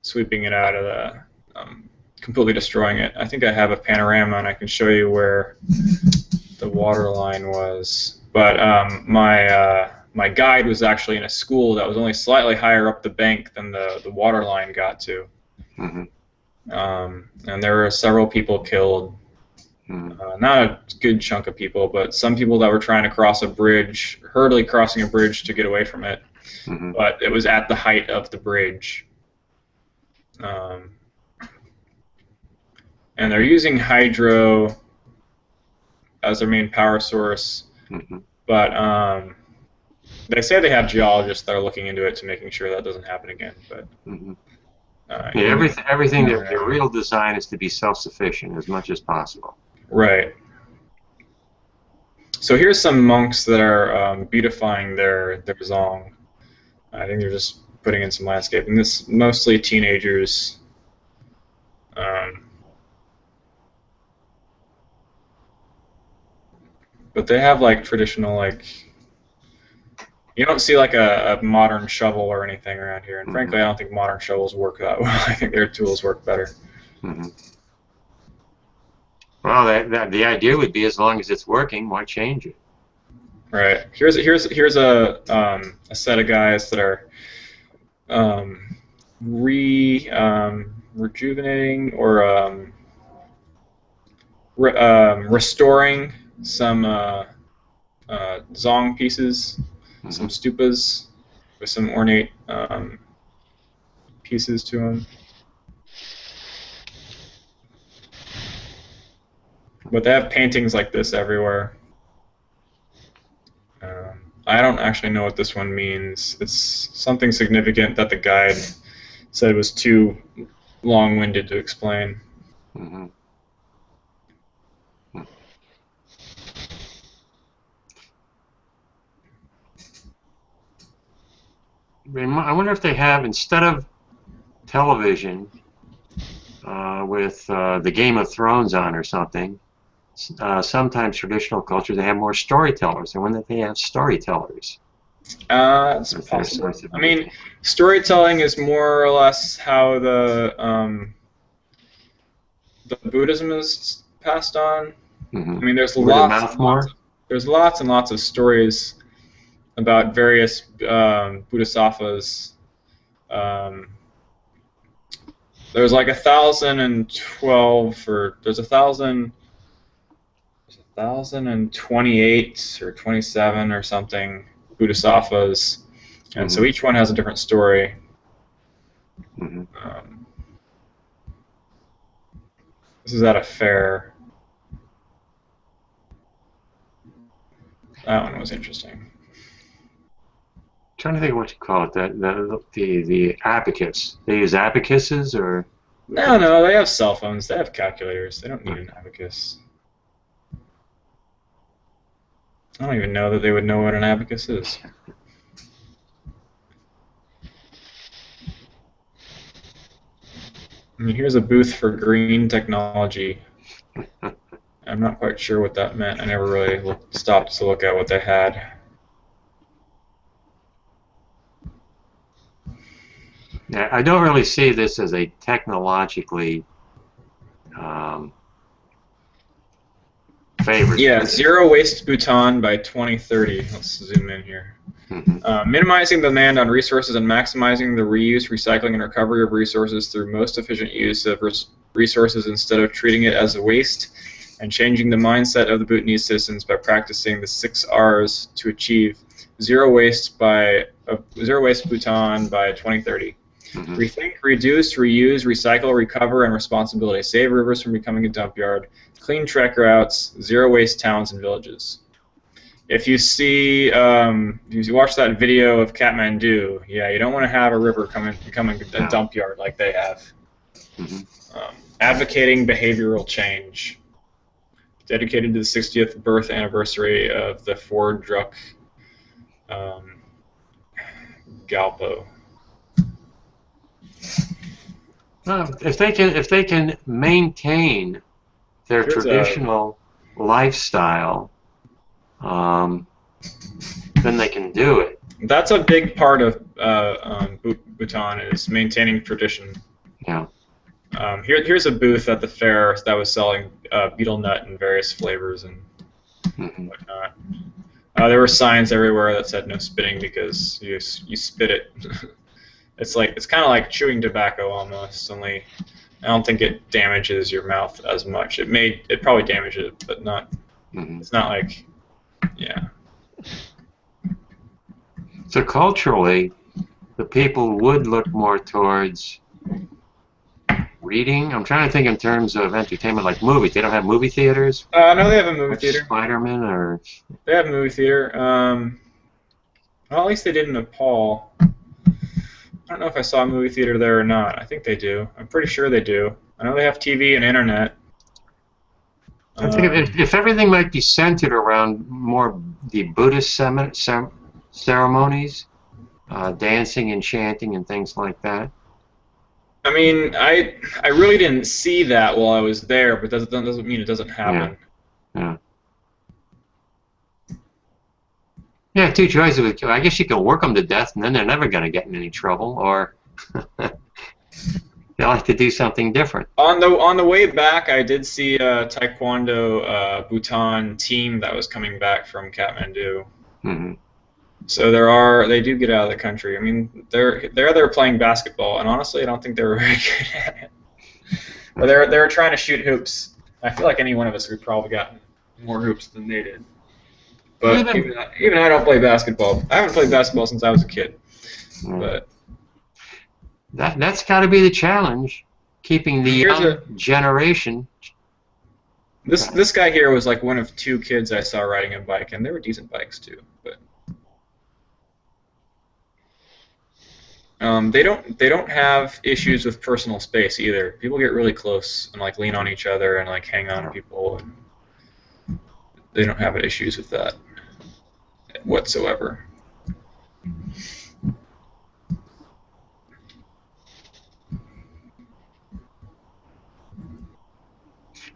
sweeping it out of completely destroying it. I think I have a panorama and I can show you where the water line was. But my guide was actually in a school that was only slightly higher up the bank than the water line got to. And there were several people killed. Not a good chunk of people, but some people that were trying to cross a bridge, hurriedly crossing a bridge to get away from it. But it was at the height of the bridge. And they're using hydro as their main power source, but they say they have geologists that are looking into it to making sure that doesn't happen again. But Yeah, everything. Their real design is to be self-sufficient as much as possible. Right. So here's some monks that are beautifying their zong. I think they're just putting in some landscape, and this mostly teenagers. But they have like traditional like. You don't see like a modern shovel or anything around here, and frankly, I don't think modern shovels work that well. I think their tools work better. Well, the idea would be as long as it's working, why change it? Right. Here's a set of guys that are rejuvenating or restoring some zong pieces, some stupas with some ornate pieces to them. But they have paintings like this everywhere. I don't actually know what this one means. It's something significant that the guide said was too long-winded to explain. I wonder if they have, instead of television with the Game of Thrones on or something, sometimes traditional culture, they have more storytellers. I wonder if they have storytellers. It's possible. I mean, storytelling is more or less how the Buddhism is passed on. I mean, there's lots and lots of stories about various bodhisattvas. There's like 1,012, or there's 1,028 or 27 or something bodhisattvas, and so each one has a different story. This is at a fair. That one was interesting. I'm trying to think of what you call it. The abacus. They use abacuses or? No, they have cell phones. They have calculators. They don't need an abacus. I don't even know that they would know what an abacus is. I mean, here's a booth for green technology. I'm not quite sure what that meant. I never really stopped to look at what they had. Yeah, I don't really see this as a technologically favored. Yeah, zero waste Bhutan by 2030. Let's zoom in here. Minimizing the demand on resources and maximizing the reuse, recycling, and recovery of resources through most efficient use of resources instead of treating it as a waste, and changing the mindset of the Bhutanese citizens by practicing the 6 R's to achieve zero waste Bhutan by 2030. Rethink, reduce, reuse, recycle, recover, and responsibility. Save rivers from becoming a dump yard. Clean trek routes. Zero waste towns and villages. If you see, if you watch that video of Kathmandu, yeah, you don't want to have a river becoming a dump yard like they have. Advocating behavioral change. Dedicated to the 60th birth anniversary of the Ford Druck Galpo. If they can maintain their traditional lifestyle, then they can do it. That's a big part of Bhutan, is maintaining tradition. Yeah. Here's a booth at the fair that was selling betel nut in various flavors and whatnot. There were signs everywhere that said no spitting because you spit it. It's kind of like chewing tobacco almost. Only I don't think it damages your mouth as much. It probably damages it, but not. It's not like, yeah. So culturally, the people would look more towards reading. I'm trying to think in terms of entertainment, like movies. They don't have movie theaters? No, they have a movie theater. Spider-Man or? They have a movie theater. Well, at least they did in Nepal. I don't know if I saw a movie theater there or not. I think they do. I'm pretty sure they do. I know they have TV and internet. I think if everything might be centered around more the Buddhist ceremonies, dancing and chanting and things like that. I mean, I really didn't see that while I was there, but that doesn't mean it doesn't happen. Yeah. Yeah, two choices. I guess you can work them to death, and then they're never going to get in any trouble, or they like to do something different. On the way back, I did see a Taekwondo Bhutan team that was coming back from Kathmandu. Mm-hmm. So they do get out of the country. I mean, they're there playing basketball, and honestly, I don't think they were very good at it. But they were trying to shoot hoops. I feel like any one of us would probably gotten more hoops than they did. But even I don't play basketball. I haven't played basketball since I was a kid. But that's got to be the challenge, keeping the young generation. This guy here was like one of two kids I saw riding a bike, and they were decent bikes too. But they don't have issues with personal space either. People get really close and like lean on each other and like hang on to people. And they don't have issues with that whatsoever.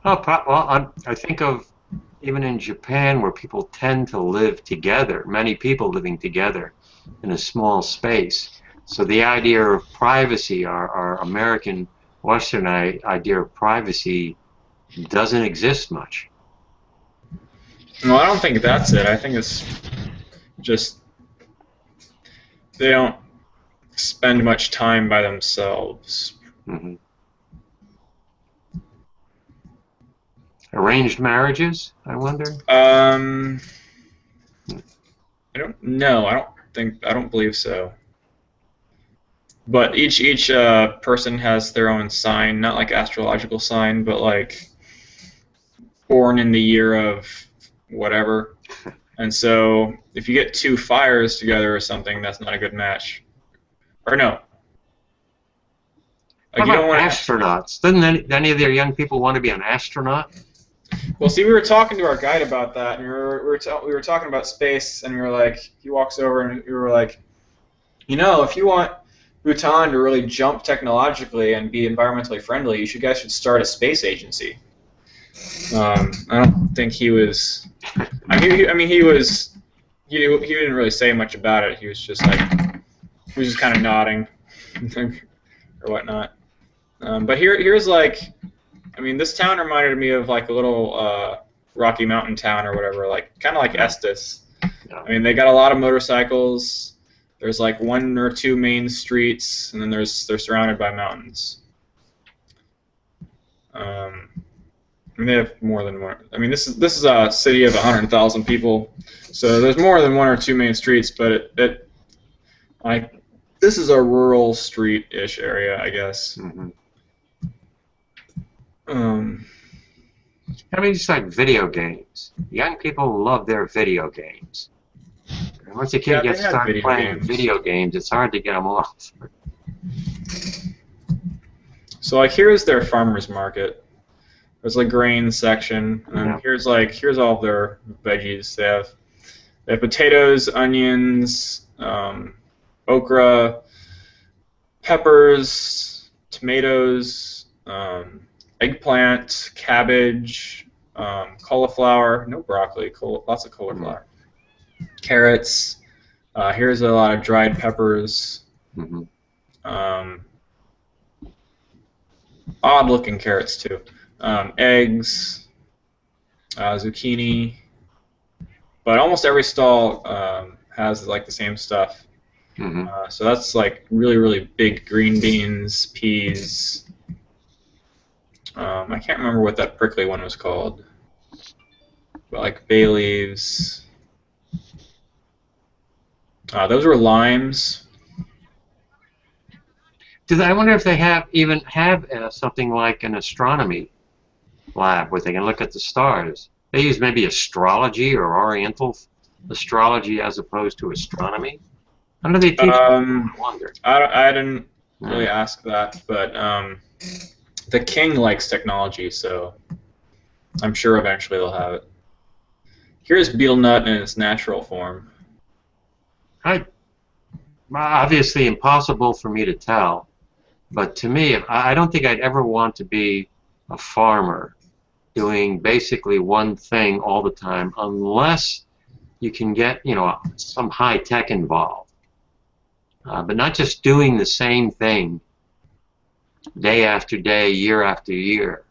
Oh, well, I think of even in Japan where people tend to live together, many people living together in a small space. So the idea of privacy, our American Western idea of privacy, doesn't exist much. No, I don't think that's it. I think it's just they don't spend much time by themselves. Mm-hmm. Arranged marriages, I wonder? I don't know. I don't believe so. But each person has their own sign, not like astrological sign, but like born in the year of whatever. And so if you get two fires together or something, that's not a good match. Or no. Like you don't want astronauts. Doesn't any of their young people want to be an astronaut? Well, see, we were talking to our guide about that, and we were talking about space, and we were like, he walks over, and we were like, you know, if you want Bhutan to really jump technologically and be environmentally friendly, you guys should start a space agency. I don't think he was. I mean, he was. He didn't really say much about it. He was just kind of nodding, or whatnot. But here's like. I mean, this town reminded me of like a little Rocky Mountain town or whatever, like kind of like Estes. Yeah. I mean, they got a lot of motorcycles. There's like one or two main streets, and then they're surrounded by mountains. I mean, they have more than one. I mean, this is a city of 100,000 people, so there's more than one or two main streets. But this is a rural street-ish area, I guess. Mm-hmm. I mean, it's like video games. Young people love their video games. And once a kid gets started playing video games, it's hard to get them off. So, like, here's their farmers market. There's like grain section, and here's all of their veggies. They have potatoes, onions, okra, peppers, tomatoes. Eggplant, cabbage, cauliflower, no broccoli, lots of cauliflower, carrots. Here's a lot of dried peppers. Mm-hmm. Odd-looking carrots too. Eggs, zucchini. But almost every stall has like the same stuff. Mm-hmm. So that's like really, really big green beans, peas. I can't remember what that prickly one was called, but like bay leaves. Those were limes. I wonder if they have something like an astronomy lab where they can look at the stars. They use maybe astrology or Oriental astrology as opposed to astronomy. How do they teach? I wonder. I didn't really ask that, but the king likes technology, so I'm sure eventually they'll have it. Here's betel nut in its natural form. Obviously impossible for me to tell, but to me, I don't think I'd ever want to be a farmer doing basically one thing all the time, unless you can get, you know, some high tech involved. But not just doing the same thing day after day, year after year.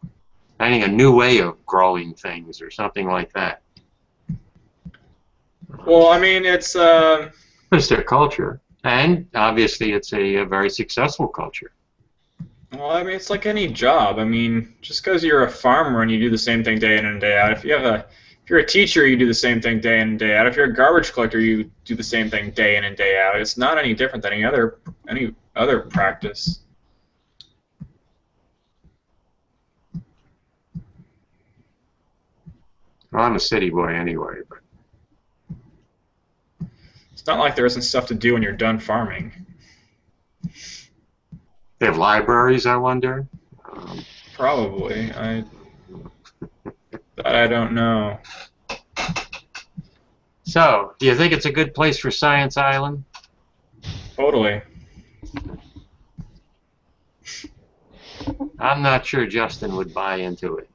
Finding a new way of growing things or something like that. Well, I mean, it's their culture, and obviously it's a very successful culture. Well, I mean, it's like any job. I mean, just because you're a farmer and you do the same thing day in and day out, if you're a teacher, you do the same thing day in and day out. If you're a garbage collector, you do the same thing day in and day out. It's not any different than any other practice. Well, I'm a city boy anyway, but it's not like there isn't stuff to do when you're done farming. They have libraries, I wonder. Probably. I don't know. So, do you think it's a good place for Science Island? Totally. I'm not sure Justin would buy into it.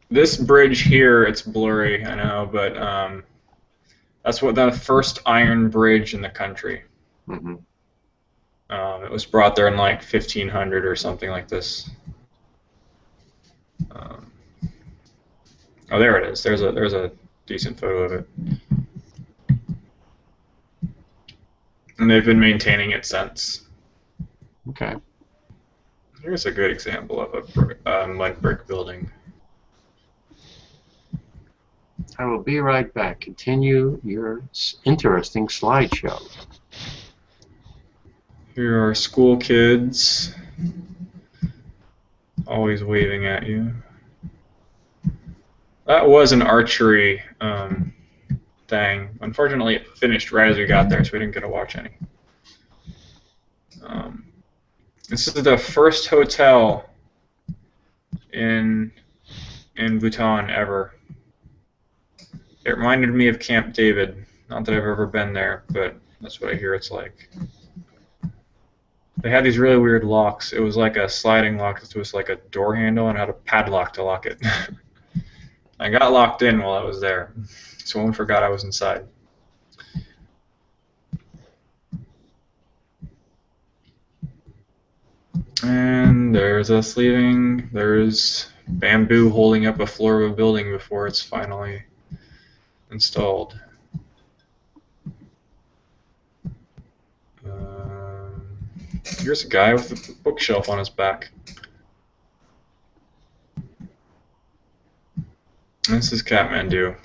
This bridge here, it's blurry, I know, but that's what the first iron bridge in the country. Mm-hmm. It was brought there in like 1500 or something like this. Oh, there it is. There's a decent photo of it. And they've been maintaining it since. Okay. Here's a good example of a mud brick building. I will be right back. Continue your interesting slideshow. Here are school kids, always waving at you. That was an archery thing. Unfortunately, it finished right as we got there, so we didn't get to watch any. This is the first hotel in Bhutan ever. It reminded me of Camp David. Not that I've ever been there, but that's what I hear it's like. They had these really weird locks. It was like a sliding lock. It was like a door handle and had a padlock to lock it. I got locked in while I was there. Someone forgot I was inside. And there's us leaving. There's bamboo holding up a floor of a building before it's finally installed. Here's a guy with a bookshelf on his back. This is Kathmandu.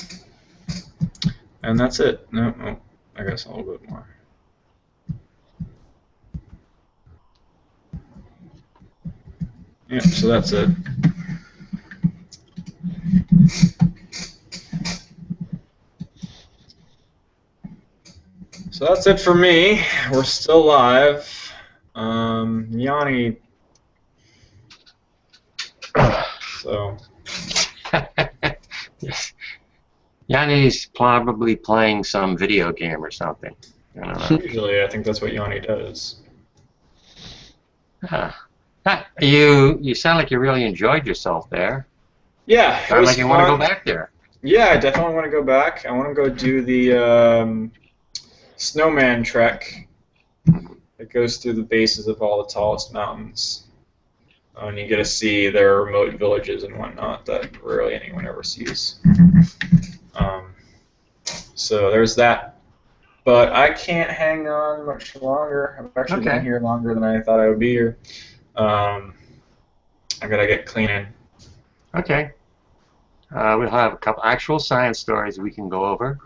And that's it. No, oh, I guess a little bit more. Yeah, so that's it. So that's it for me. We're still live. Jani. So. Yes. Jani's probably playing some video game or something. I don't know. Usually, I think that's what Jani does. You sound like you really enjoyed yourself there. Yeah, Sound like you want to go back there. Yeah, I definitely want to go back. I want to go do the snowman trek. It goes through the bases of all the tallest mountains. And you get to see their remote villages and whatnot that rarely anyone ever sees. So there's that. But I can't hang on much longer. I've actually been here longer than I thought I would be here. I gotta get cleaning. Okay. We'll have a couple actual science stories we can go over.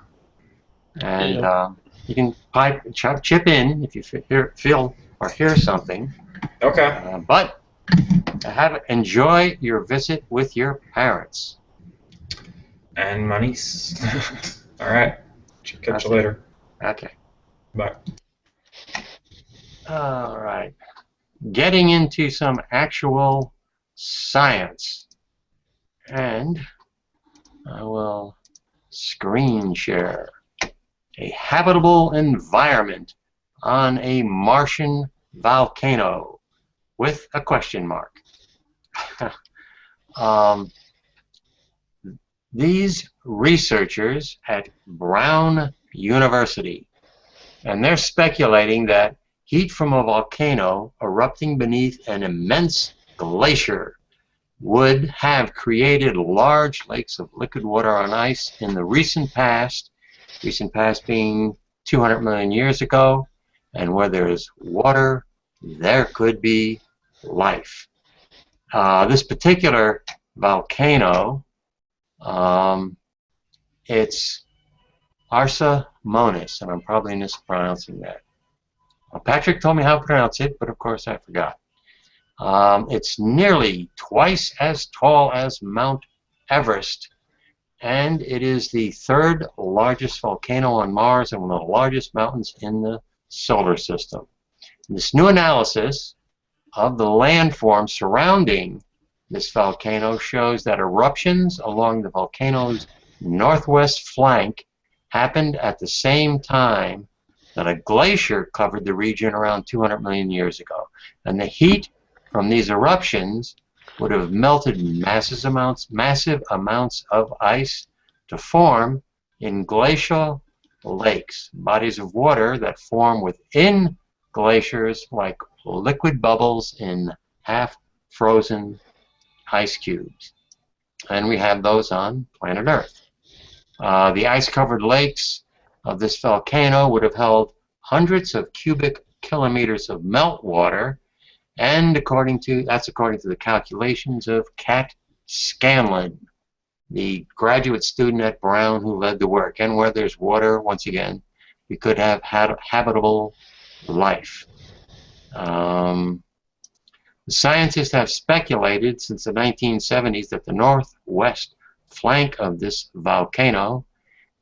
And you can chip in if you feel or hear something. Okay. But enjoy your visit with your parents. And my niece. All right. Catch you later. Okay. Bye. All right. Getting into some actual science. And I will screen share a habitable environment on a Martian volcano with a question mark. These researchers at Brown University, and they're speculating that heat from a volcano erupting beneath an immense glacier would have created large lakes of liquid water on ice in the recent past being 200 million years ago, and where there is water, there could be life. This particular volcano, it's Arsa Monis, and I'm probably mispronouncing that. Patrick told me how to pronounce it, but of course I forgot. It's nearly twice as tall as Mount Everest, and it is the third largest volcano on Mars and one of the largest mountains in the solar system. This new analysis of the landform surrounding this volcano shows that eruptions along the volcano's northwest flank happened at the same time that a glacier covered the region around 200 million years ago. And the heat from these eruptions would have melted massive amounts of ice to form in glacial lakes, bodies of water that form within glaciers like liquid bubbles in half-frozen ice cubes. And we have those on planet Earth. The ice-covered lakes of this volcano would have held hundreds of cubic kilometers of meltwater, and that's according to the calculations of Kat Scanlon, the graduate student at Brown who led the work. And where there's water, once again, we could have habitable life. The scientists have speculated since the 1970s that the northwest flank of this volcano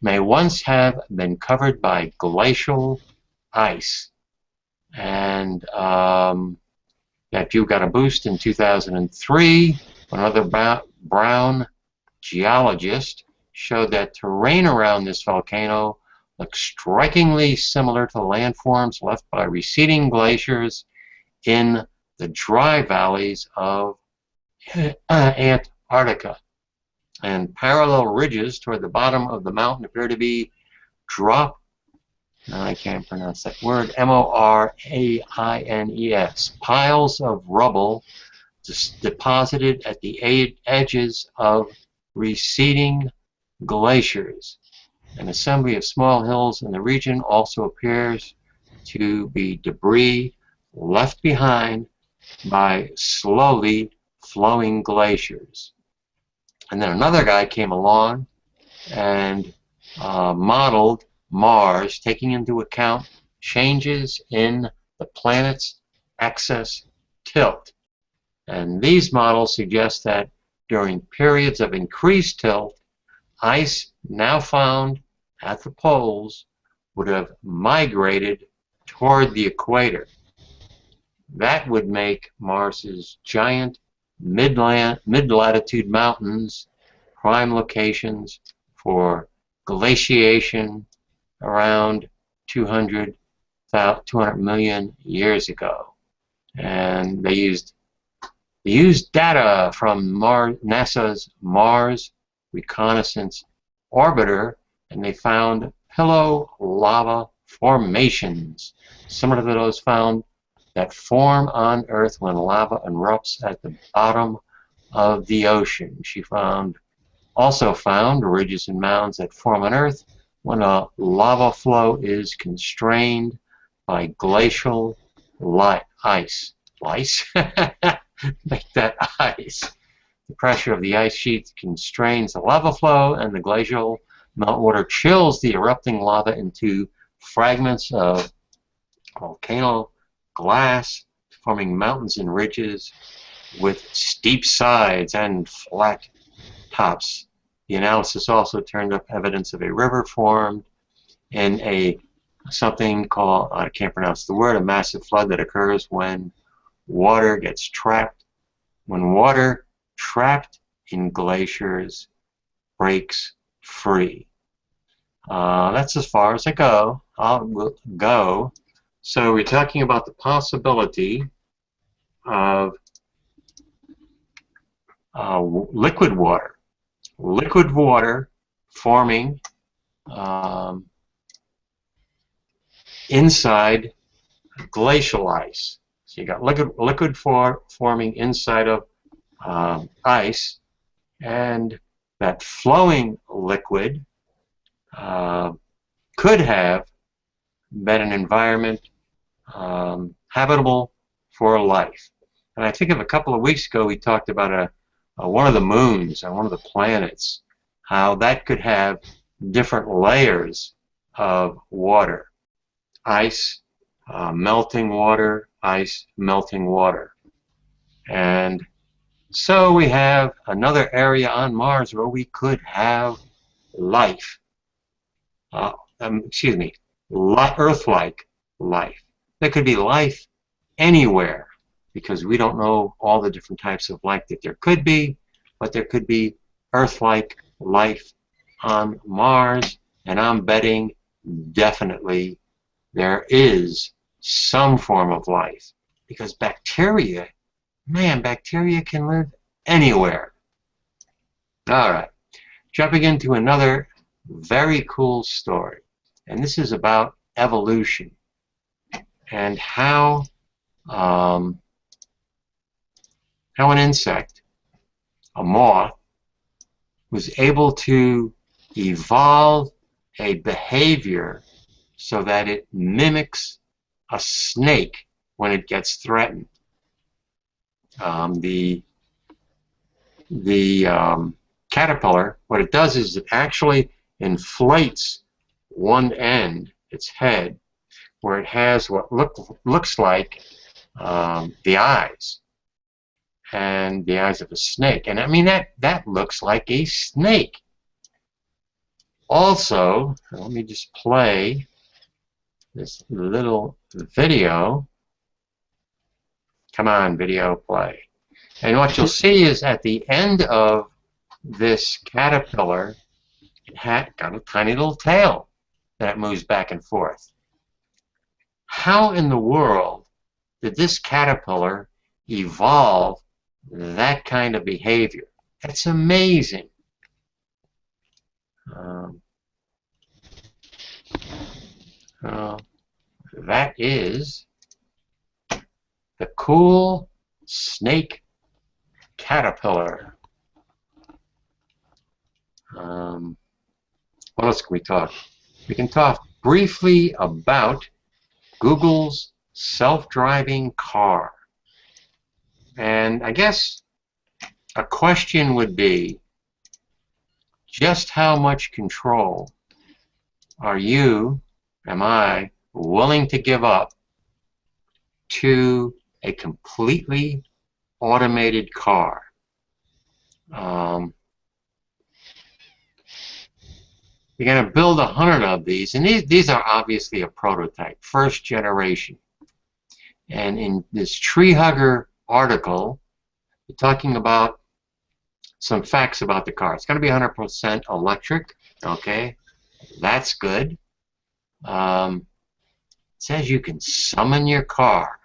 may once have been covered by glacial ice. And that view got a boost in 2003 when another Brown geologist showed that terrain around this volcano looks strikingly similar to landforms left by receding glaciers in the dry valleys of Antarctica. And parallel ridges toward the bottom of the mountain appear to be I can't pronounce that word, M-O-R-A-I-N-E-S, piles of rubble deposited at the edges of receding glaciers. An assembly of small hills in the region also appears to be debris left behind by slowly flowing glaciers. And then another guy came along and modeled Mars, taking into account changes in the planet's axis tilt. And these models suggest that during periods of increased tilt, ice now found at the poles would have migrated toward the equator. That would make Mars's giant mid-latitude mountains prime locations for glaciation around 200 million years ago. And they used data from NASA's Mars Reconnaissance Orbiter, and they found pillow lava formations, similar to those found that form on Earth when lava erupts at the bottom of the ocean. She also found ridges and mounds that form on Earth when a lava flow is constrained by glacial ice. Make that ice. The pressure of the ice sheet constrains the lava flow, and the glacial meltwater chills the erupting lava into fragments of volcano glass, forming mountains and ridges with steep sides and flat tops. The analysis also turned up evidence of a river formed in a something called, I can't pronounce the word, a massive flood that occurs when water gets trapped. When water trapped in glaciers breaks free. That's as far as I'll go. So we're talking about the possibility of liquid water. Liquid water forming inside glacial ice. So you got liquid forming inside of ice, and that flowing liquid could have been an environment habitable for life. And I think of a couple of weeks ago we talked about one of the moons and one of the planets, how that could have different layers of water. Ice, melting water, ice, melting water. And so we have another area on Mars where we could have life. Excuse me, Earth-like life. There could be life anywhere, because we don't know all the different types of life that there could be, but there could be Earth-like life on Mars, and I'm betting definitely there is some form of life, because bacteria, man, bacteria can live anywhere. All right, jumping into another very cool story, and this is about evolution and how an insect, a moth, was able to evolve a behavior so that it mimics a snake when it gets threatened. The caterpillar, what it does is it actually inflates one end, its head, where it has what looks like the eyes, and the eyes of a snake. And I mean, that looks like a snake. Also, let me just play this little video. Come on, video, play. And what you'll see is at the end of this caterpillar, it got a tiny little tail that moves back and forth. How in the world did this caterpillar evolve that kind of behavior? It's amazing. That is the cool snake caterpillar. What else can we talk? We can talk briefly about Google's self-driving car. And I guess a question would be, just how much control am I, willing to give up to a completely automated car? You're going to build 100 of these, and these are obviously a prototype, first generation. And in this tree hugger article, you're talking about some facts about the car. It's going to be 100% electric. Okay, that's good. It says you can summon your car.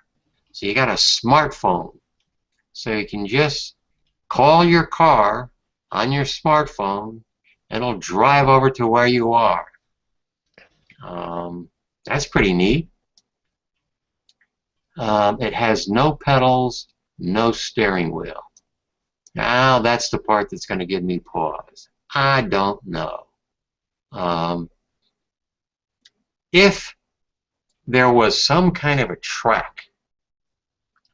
So you got a smartphone. So you can just call your car on your smartphone, and it'll drive over to where you are. That's pretty neat. It has no pedals, no steering wheel. Now that's the part that's going to give me pause. I don't know. If there was some kind of a track,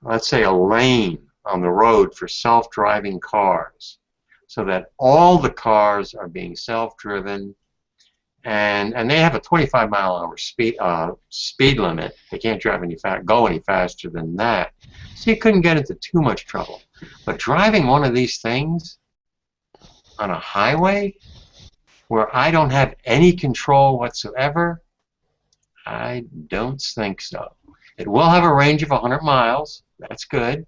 let's say a lane on the road for self-driving cars, so that all the cars are being self-driven, and they have a 25-mile-an-hour speed limit. They can't go any faster than that. So you couldn't get into too much trouble. But driving one of these things on a highway where I don't have any control whatsoever, I don't think so. It will have a range of 100 miles. That's good.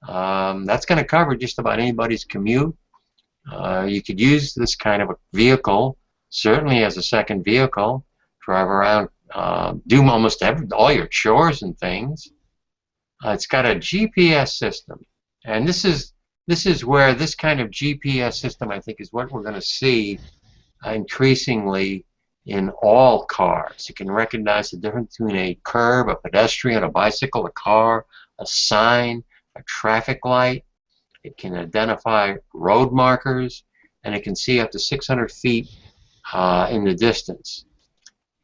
That's going to cover just about anybody's commute. You could use this kind of a vehicle, certainly as a second vehicle, drive around, do almost all your chores and things. It's got a GPS system, and this is where this kind of GPS system, I think, is what we're going to see increasingly in all cars. You can recognize the difference between a curb, a pedestrian, a bicycle, a car, a sign, a traffic light. It can identify road markers, and it can see up to 600 feet in the distance.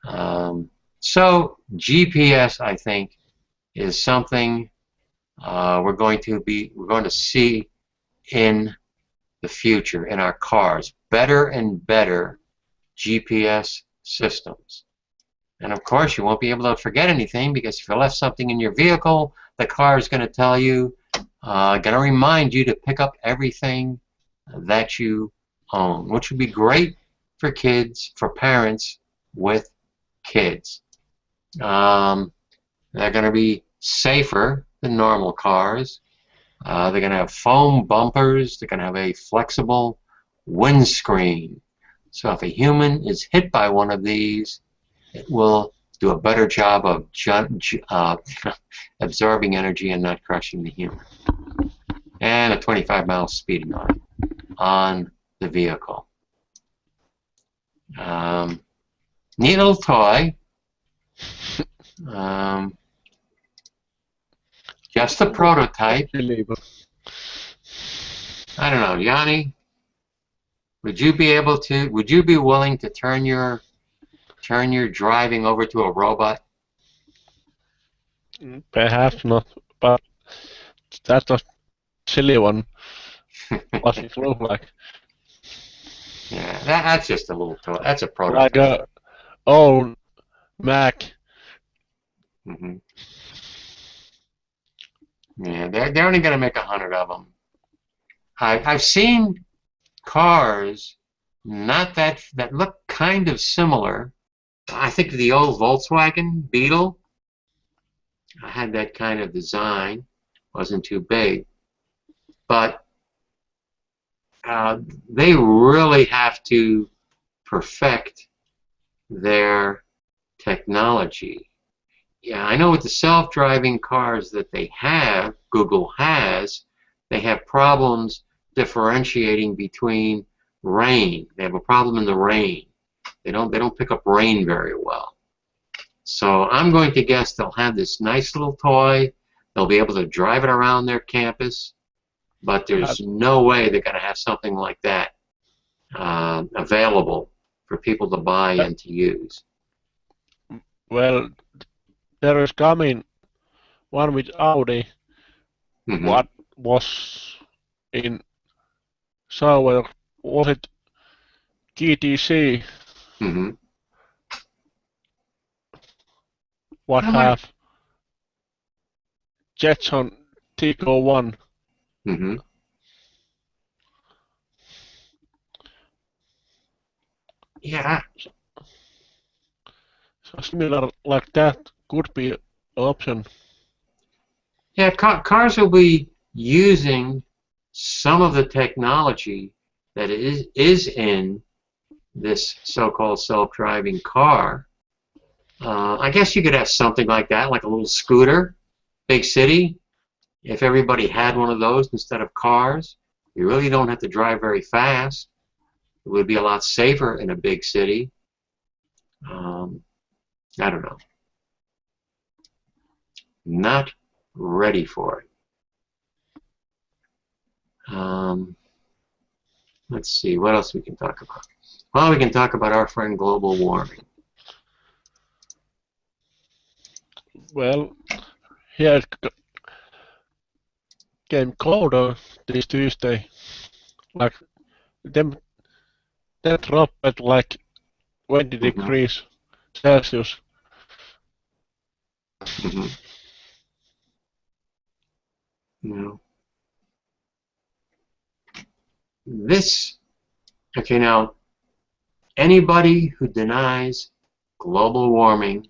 So GPS, I think, is something we're going to see in the future in our cars. Better and better GPS systems. And of course, you won't be able to forget anything, because if you left something in your vehicle, the car is going to tell you, going to remind you to pick up everything that you own, which would be great for kids, for parents with kids. They're going to be safer than normal cars. They're going to have foam bumpers. They're going to have a flexible windscreen. So if a human is hit by one of these, it will do a better job of absorbing energy and not crushing the human. And a 25-mile speed limit on the vehicle. Neat little toy. Just a prototype. I don't know, Jani. Would you be willing to turn your driving over to a robot? Perhaps not, but that's a silly one. What it looks like. Yeah, that's just a little toy. That's a prototype. Like a old Mac. Mm-hmm. Yeah, they're only going to make 100 of them. I've seen cars that look kind of similar. I think the old Volkswagen Beetle. I had that kind of design. Wasn't too big, but they really have to perfect their technology. Yeah, I know with the self-driving cars that they have, Google has, they have problems differentiating between rain. They have a problem in the rain. They don't pick up rain very well. So I'm going to guess they'll have this nice little toy. They'll be able to drive it around their campus, but there's no way they're going to have something like that available for people to buy and to use. Well, there is coming one with Audi. Mm-hmm. What was in software? Was it GTC? Mm-hmm. What have Jetson Tico 1? Mm-hmm. Yeah. So similar like that could be an option. Yeah, cars will be using some of the technology that is in this so-called self-driving car. I guess you could have something like that, like a little scooter, big city. If everybody had one of those instead of cars, you really don't have to drive very fast. It would be a lot safer in a big city. I don't know. Not ready for it. Let's see, what else we can talk about? Well, we can talk about our friend global warming. Well, here it came colder this Tuesday. Like them dropped at like 20 degrees Celsius. Mm-hmm. No. Okay, now, anybody who denies global warming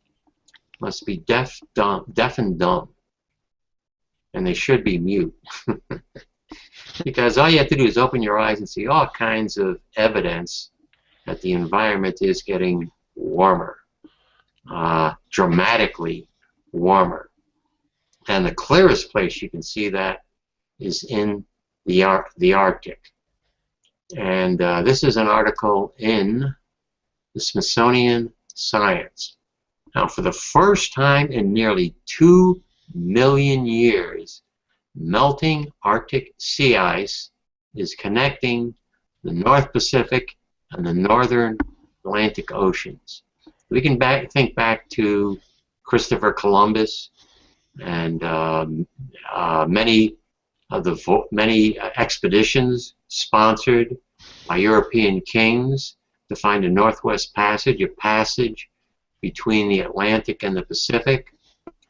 must be deaf and dumb, and they should be mute. Because all you have to do is open your eyes and see all kinds of evidence that the environment is getting warmer, dramatically warmer. And the clearest place you can see that is in the Arctic. And this is an article in the Smithsonian Science. Now, for the first time in nearly 2 million years, melting Arctic sea ice is connecting the North Pacific and the Northern Atlantic Oceans. We can think back to Christopher Columbus and many expeditions sponsored by European kings to find a Northwest Passage, a passage between the Atlantic and the Pacific.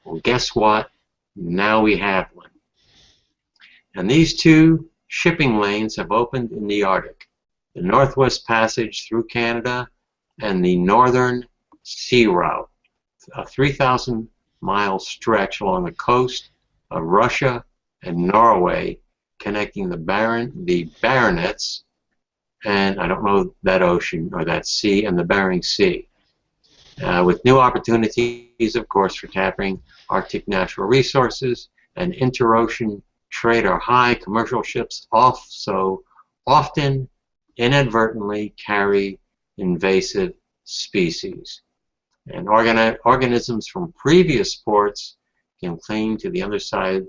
Well, guess what? Now we have one. And these two shipping lanes have opened in the Arctic. The Northwest Passage through Canada and the Northern Sea Route, a 3,000-mile stretch along the coast of Russia and Norway, connecting the Barenets, and I don't know that ocean or that sea, and the Bering Sea, with new opportunities, of course, for tapping Arctic natural resources and interocean trade are high. Commercial ships also often inadvertently carry invasive species. And organisms from previous ports can cling to the underside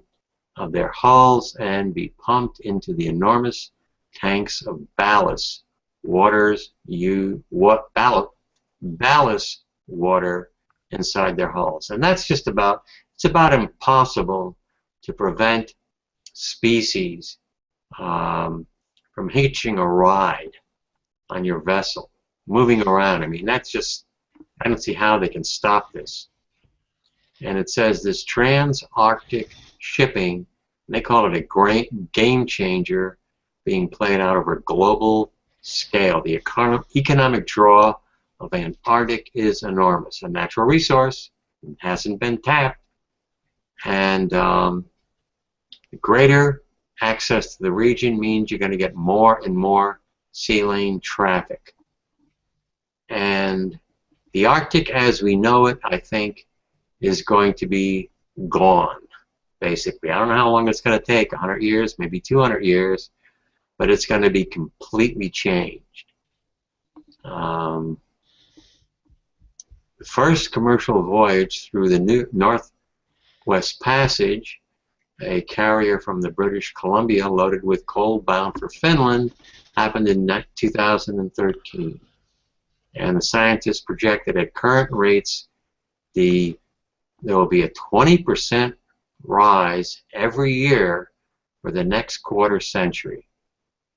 of their hulls and be pumped into the enormous tanks of ballast water inside their hulls. And that's just about, it's about impossible to prevent species from hitching a ride on your vessel, moving around. I mean, that's just, I don't see how they can stop this. And it says this trans-Arctic shipping, and they call it a game changer, being played out over a global scale. The economic draw of Antarctic is enormous. A natural resource hasn't been tapped, and greater access to the region means you're going to get more and more sea lane traffic. And the Arctic as we know it, I think, is going to be gone, basically. I don't know how long it's going to take, 100 years, maybe 200 years, but it's going to be completely changed. The first commercial voyage through the Northwest Passage, a carrier from the British Columbia loaded with coal bound for Finland, happened in 2013. And the scientists projected at current rates there will be a 20% rise every year for the next quarter century.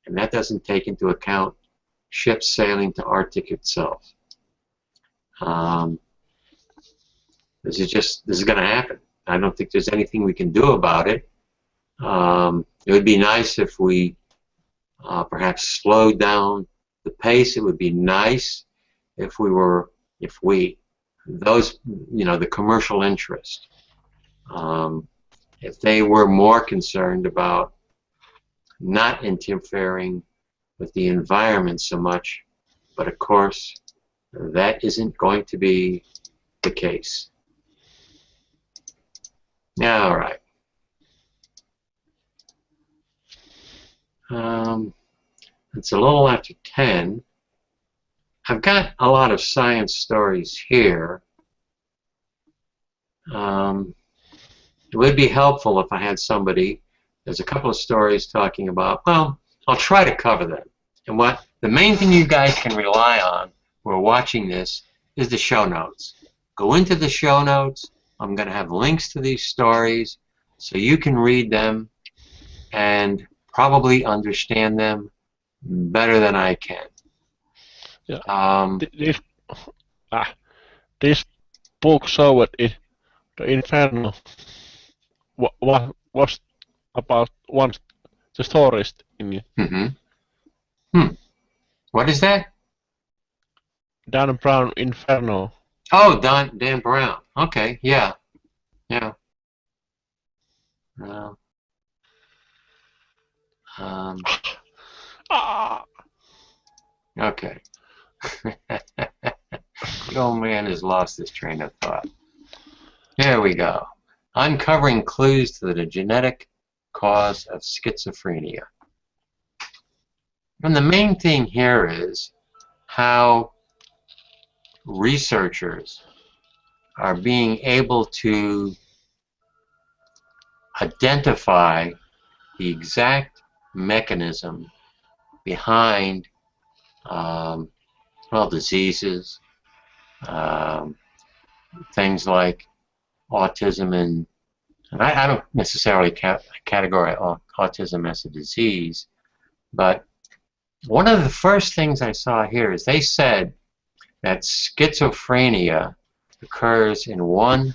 And that doesn't take into account ships sailing to Arctic itself. This is going to happen. I don't think there's anything we can do about it. It would be nice if we perhaps slowed down the pace. It would be nice if those, you know, the commercial interest, if they were more concerned about not interfering with the environment so much, but of course that isn't going to be the case. All right. It's a little after 10. I've got a lot of science stories here. It would be helpful if I had somebody. There's a couple of stories talking about, well, I'll try to cover them. And what the main thing you guys can rely on who are watching this is the show notes. Go into the show notes. I'm going to have links to these stories so you can read them and probably understand them better than I can. Yeah. This book showed it, the Inferno was about once the stories in it. What is that? Dan Brown Inferno. Oh, Dan Brown. Okay, yeah, yeah. Uh, um, Ah! okay. The old man has lost his train of thought. Here we go. Uncovering clues to the genetic cause of schizophrenia. And the main thing here is how researchers are being able to identify the exact mechanism behind well, diseases, um, things like autism, and I don't necessarily categorize autism as a disease, but one of the first things I saw here is they said that schizophrenia occurs in 1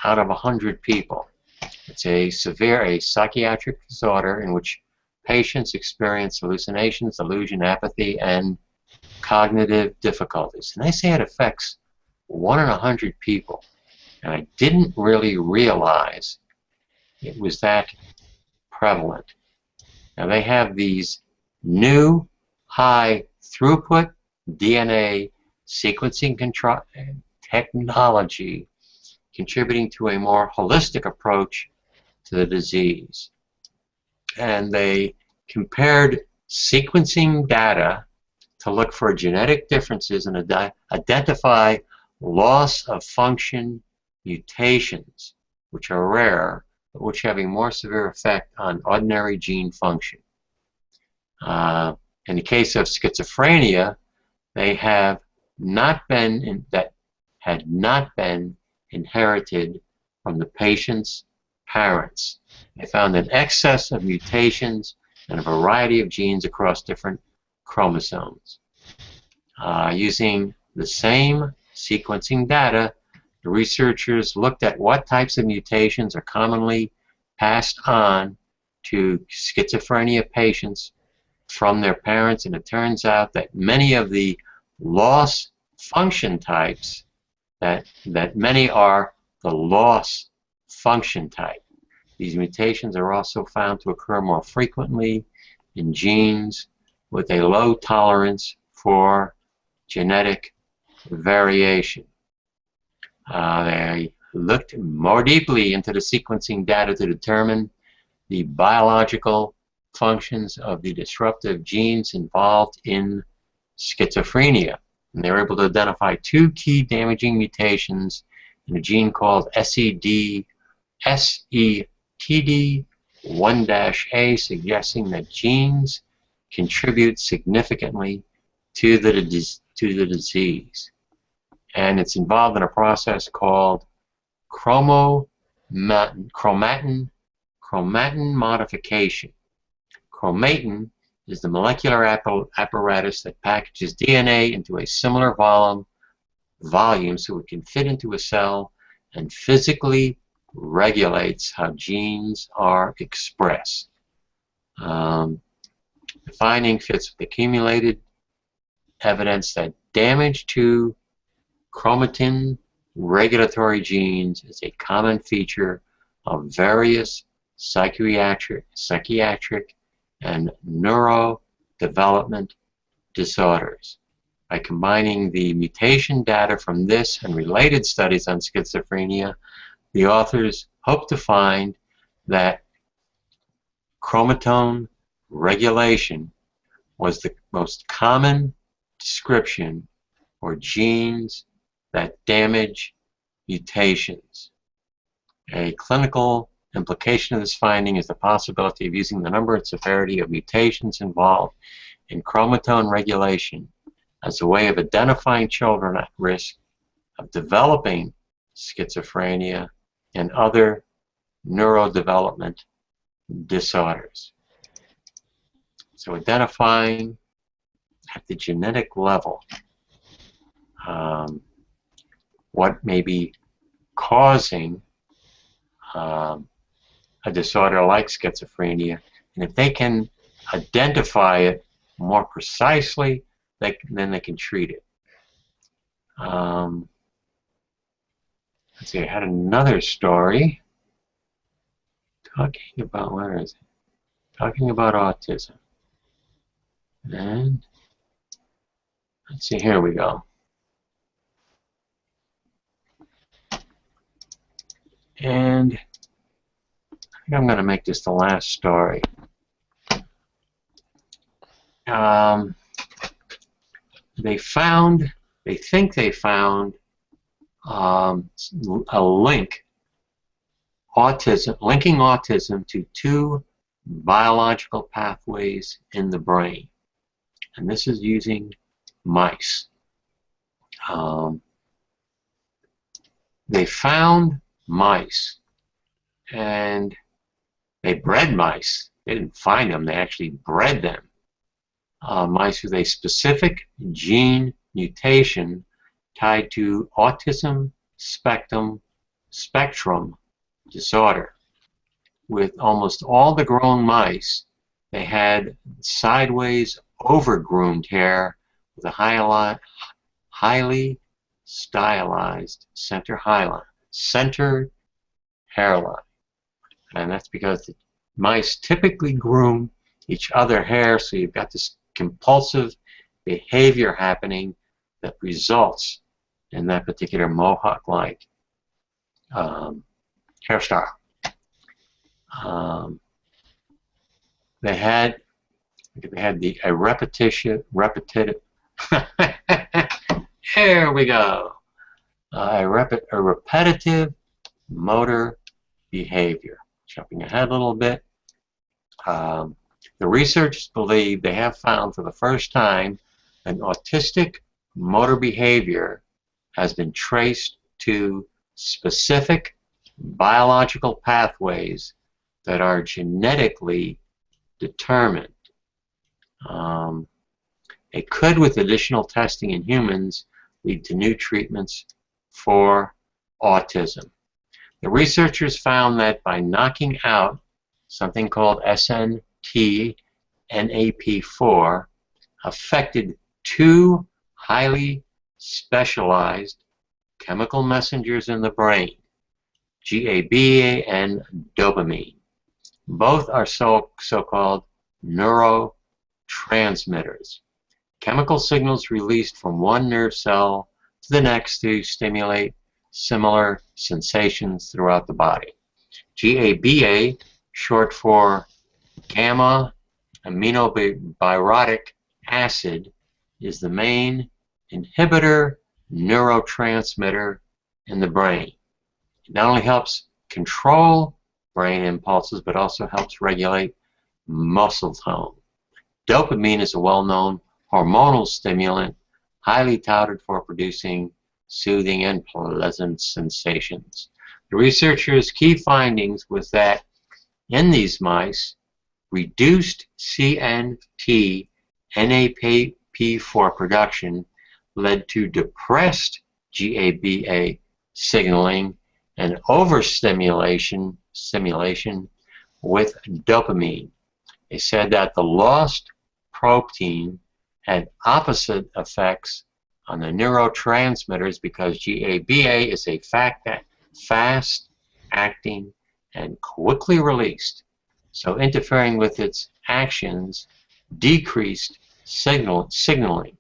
out of 100 people. It's a psychiatric disorder in which patients experience hallucinations, delusion, apathy, and cognitive difficulties. And they say it affects 1 in 100 people. And I didn't really realize it was that prevalent. Now they have these new high throughput DNA sequencing technology contributing to a more holistic approach to the disease. And they compared sequencing data to look for genetic differences and identify loss of function mutations, which are rare, but which have a more severe effect on ordinary gene function. In the case of schizophrenia, they have not been had not been inherited from the patient's parents. They found an excess of mutations and a variety of genes across different chromosomes. Using the same sequencing data, the researchers looked at what types of mutations are commonly passed on to schizophrenia patients from their parents, and it turns out that many of the loss function types, that many are the loss function type. These mutations are also found to occur more frequently in genes with a low tolerance for genetic variation. They looked more deeply into the sequencing data to determine the biological functions of the disruptive genes involved in schizophrenia. And they were able to identify 2 key damaging mutations in a gene called SETD1-A, suggesting that genes contribute significantly to the disease. And it's involved in a process called chromatin modification. Chromatin is the molecular apparatus that packages DNA into a similar volume so it can fit into a cell and physically regulates how genes are expressed. The finding fits with accumulated evidence that damage to chromatin regulatory genes is a common feature of various psychiatric and neurodevelopment disorders. By combining the mutation data from this and related studies on schizophrenia, the authors hope to find that chromatin regulation was the most common description for genes that damage mutations. A clinical implication of this finding is the possibility of using the number and severity of mutations involved in chromatin regulation as a way of identifying children at risk of developing schizophrenia and other neurodevelopment disorders. So identifying at the genetic level what may be causing a disorder like schizophrenia, and if they can identify it more precisely, then they can treat it. let's see, I had another story talking about, where is it? Talking about autism. And let's see, here we go. And I think I'm going to make this the last story. They think they found a link, linking autism to two biological pathways in the brain. And this is using mice. They found mice, and they bred mice. They didn't find them, they actually bred them. Mice with a specific gene mutation tied to autism spectrum disorder. With almost all the grown mice, they had sideways over-groomed hair with a highly stylized center hairline. And that's because the mice typically groom each other hair, so you've got this compulsive behavior happening that results in that particular mohawk-like hairstyle. They had a repetitive there we go, a repetitive motor behavior. Jumping ahead a little bit, the researchers believe they have found for the first time an autistic motor behavior has been traced to specific biological pathways that are genetically determined. It could, with additional testing in humans, lead to new treatments for autism. The researchers found that by knocking out something called SNTNAP4 affected two highly specialized chemical messengers in the brain, GABA and dopamine. Both are so-called neurotransmitters, chemical signals released from one nerve cell to the next to stimulate similar sensations throughout the body. GABA, short for gamma aminobutyric acid, is the main inhibitor neurotransmitter in the brain. It not only helps control brain impulses, but also helps regulate muscle tone. Dopamine is a well-known hormonal stimulant, highly touted for producing soothing and pleasant sensations. The researchers' key findings was that in these mice, reduced CNTNAP4 production led to depressed GABA signaling and overstimulation with dopamine. They said that the lost protein had opposite effects on the neurotransmitters because GABA is a fast-acting and quickly released, so interfering with its actions decreased signaling,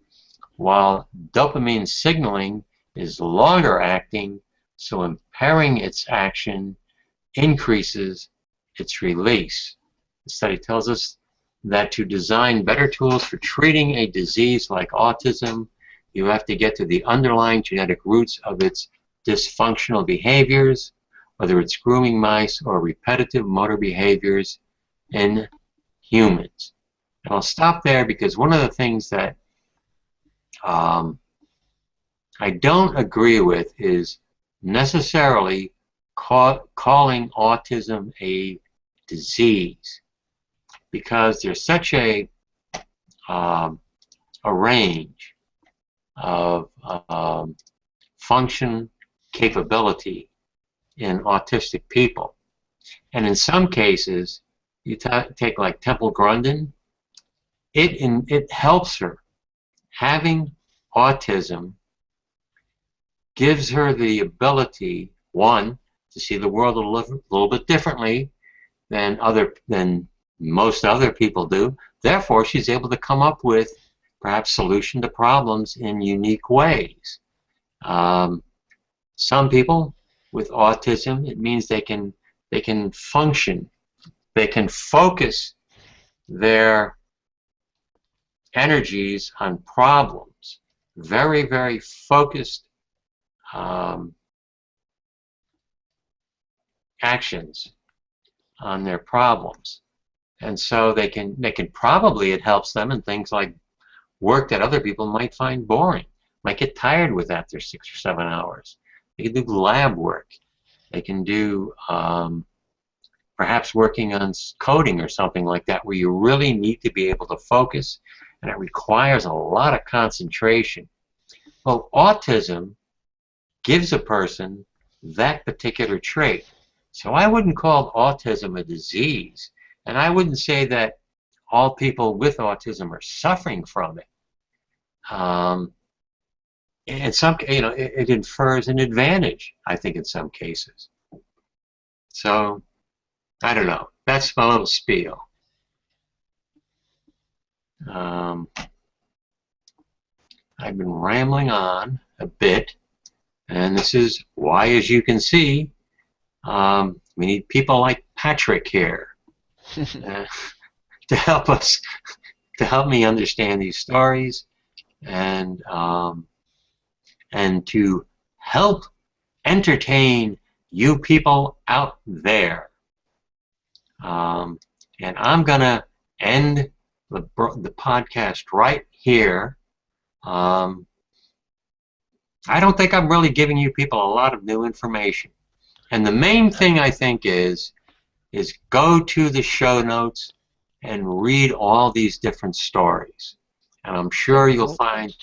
while dopamine signaling is longer acting, so impairing its action increases its release. The study tells us that to design better tools for treating a disease like autism, you have to get to the underlying genetic roots of its dysfunctional behaviors, whether it's grooming mice or repetitive motor behaviors in humans. And I'll stop there because one of the things that I don't agree with is necessarily calling autism a disease, because there's such a range of function capability in autistic people. And in some cases, you take like Temple Grandin, it helps her. Having autism gives her the ability one, to see the world a little bit differently than most other people do. Therefore, she's able to come up with perhaps solution to problems in unique ways. Some people with autism, it means they can function, they can focus their energies on problems, very, very focused actions on their problems. And so they can probably, it helps them in things like work that other people might find boring, might get tired with after 6 or 7 hours. They can do lab work. They can do perhaps working on coding or something like that, where you really need to be able to focus, and it requires a lot of concentration. Well, autism gives a person that particular trait. So I wouldn't call autism a disease, and I wouldn't say that all people with autism are suffering from it. In some, it infers an advantage, I think, in some cases. So, I don't know. That's my little spiel. I've been rambling on a bit, and this is why, as you can see, we need people like Patrick here to help us, to help me understand these stories, and to help entertain you people out there. And I'm gonna end the podcast right here. I don't think I'm really giving you people a lot of new information. And the main thing, I think, is go to the show notes and read all these different stories. And I'm sure you'll find,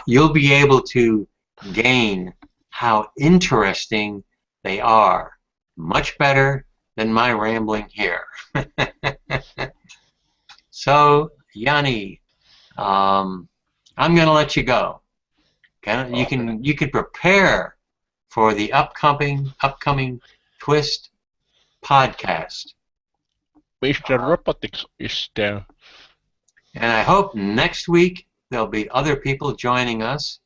you'll be able to gain how interesting they are. Much better than my rambling here. So, Jani, I'm going to let you go. You can prepare for the upcoming TWIS podcast. Mr. Robotics is there. And I hope next week there'll be other people joining us,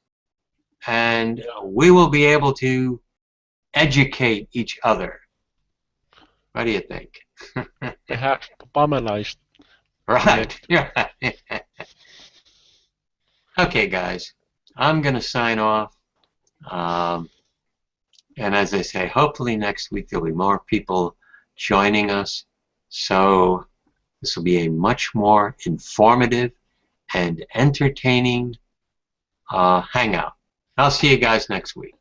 and we will be able to educate each other. What do you think? Perhaps Pamela is right. Okay, guys. I'm going to sign off. And as I say, hopefully next week there'll be more people joining us. So this will be a much more informative and entertaining hangout. I'll see you guys next week.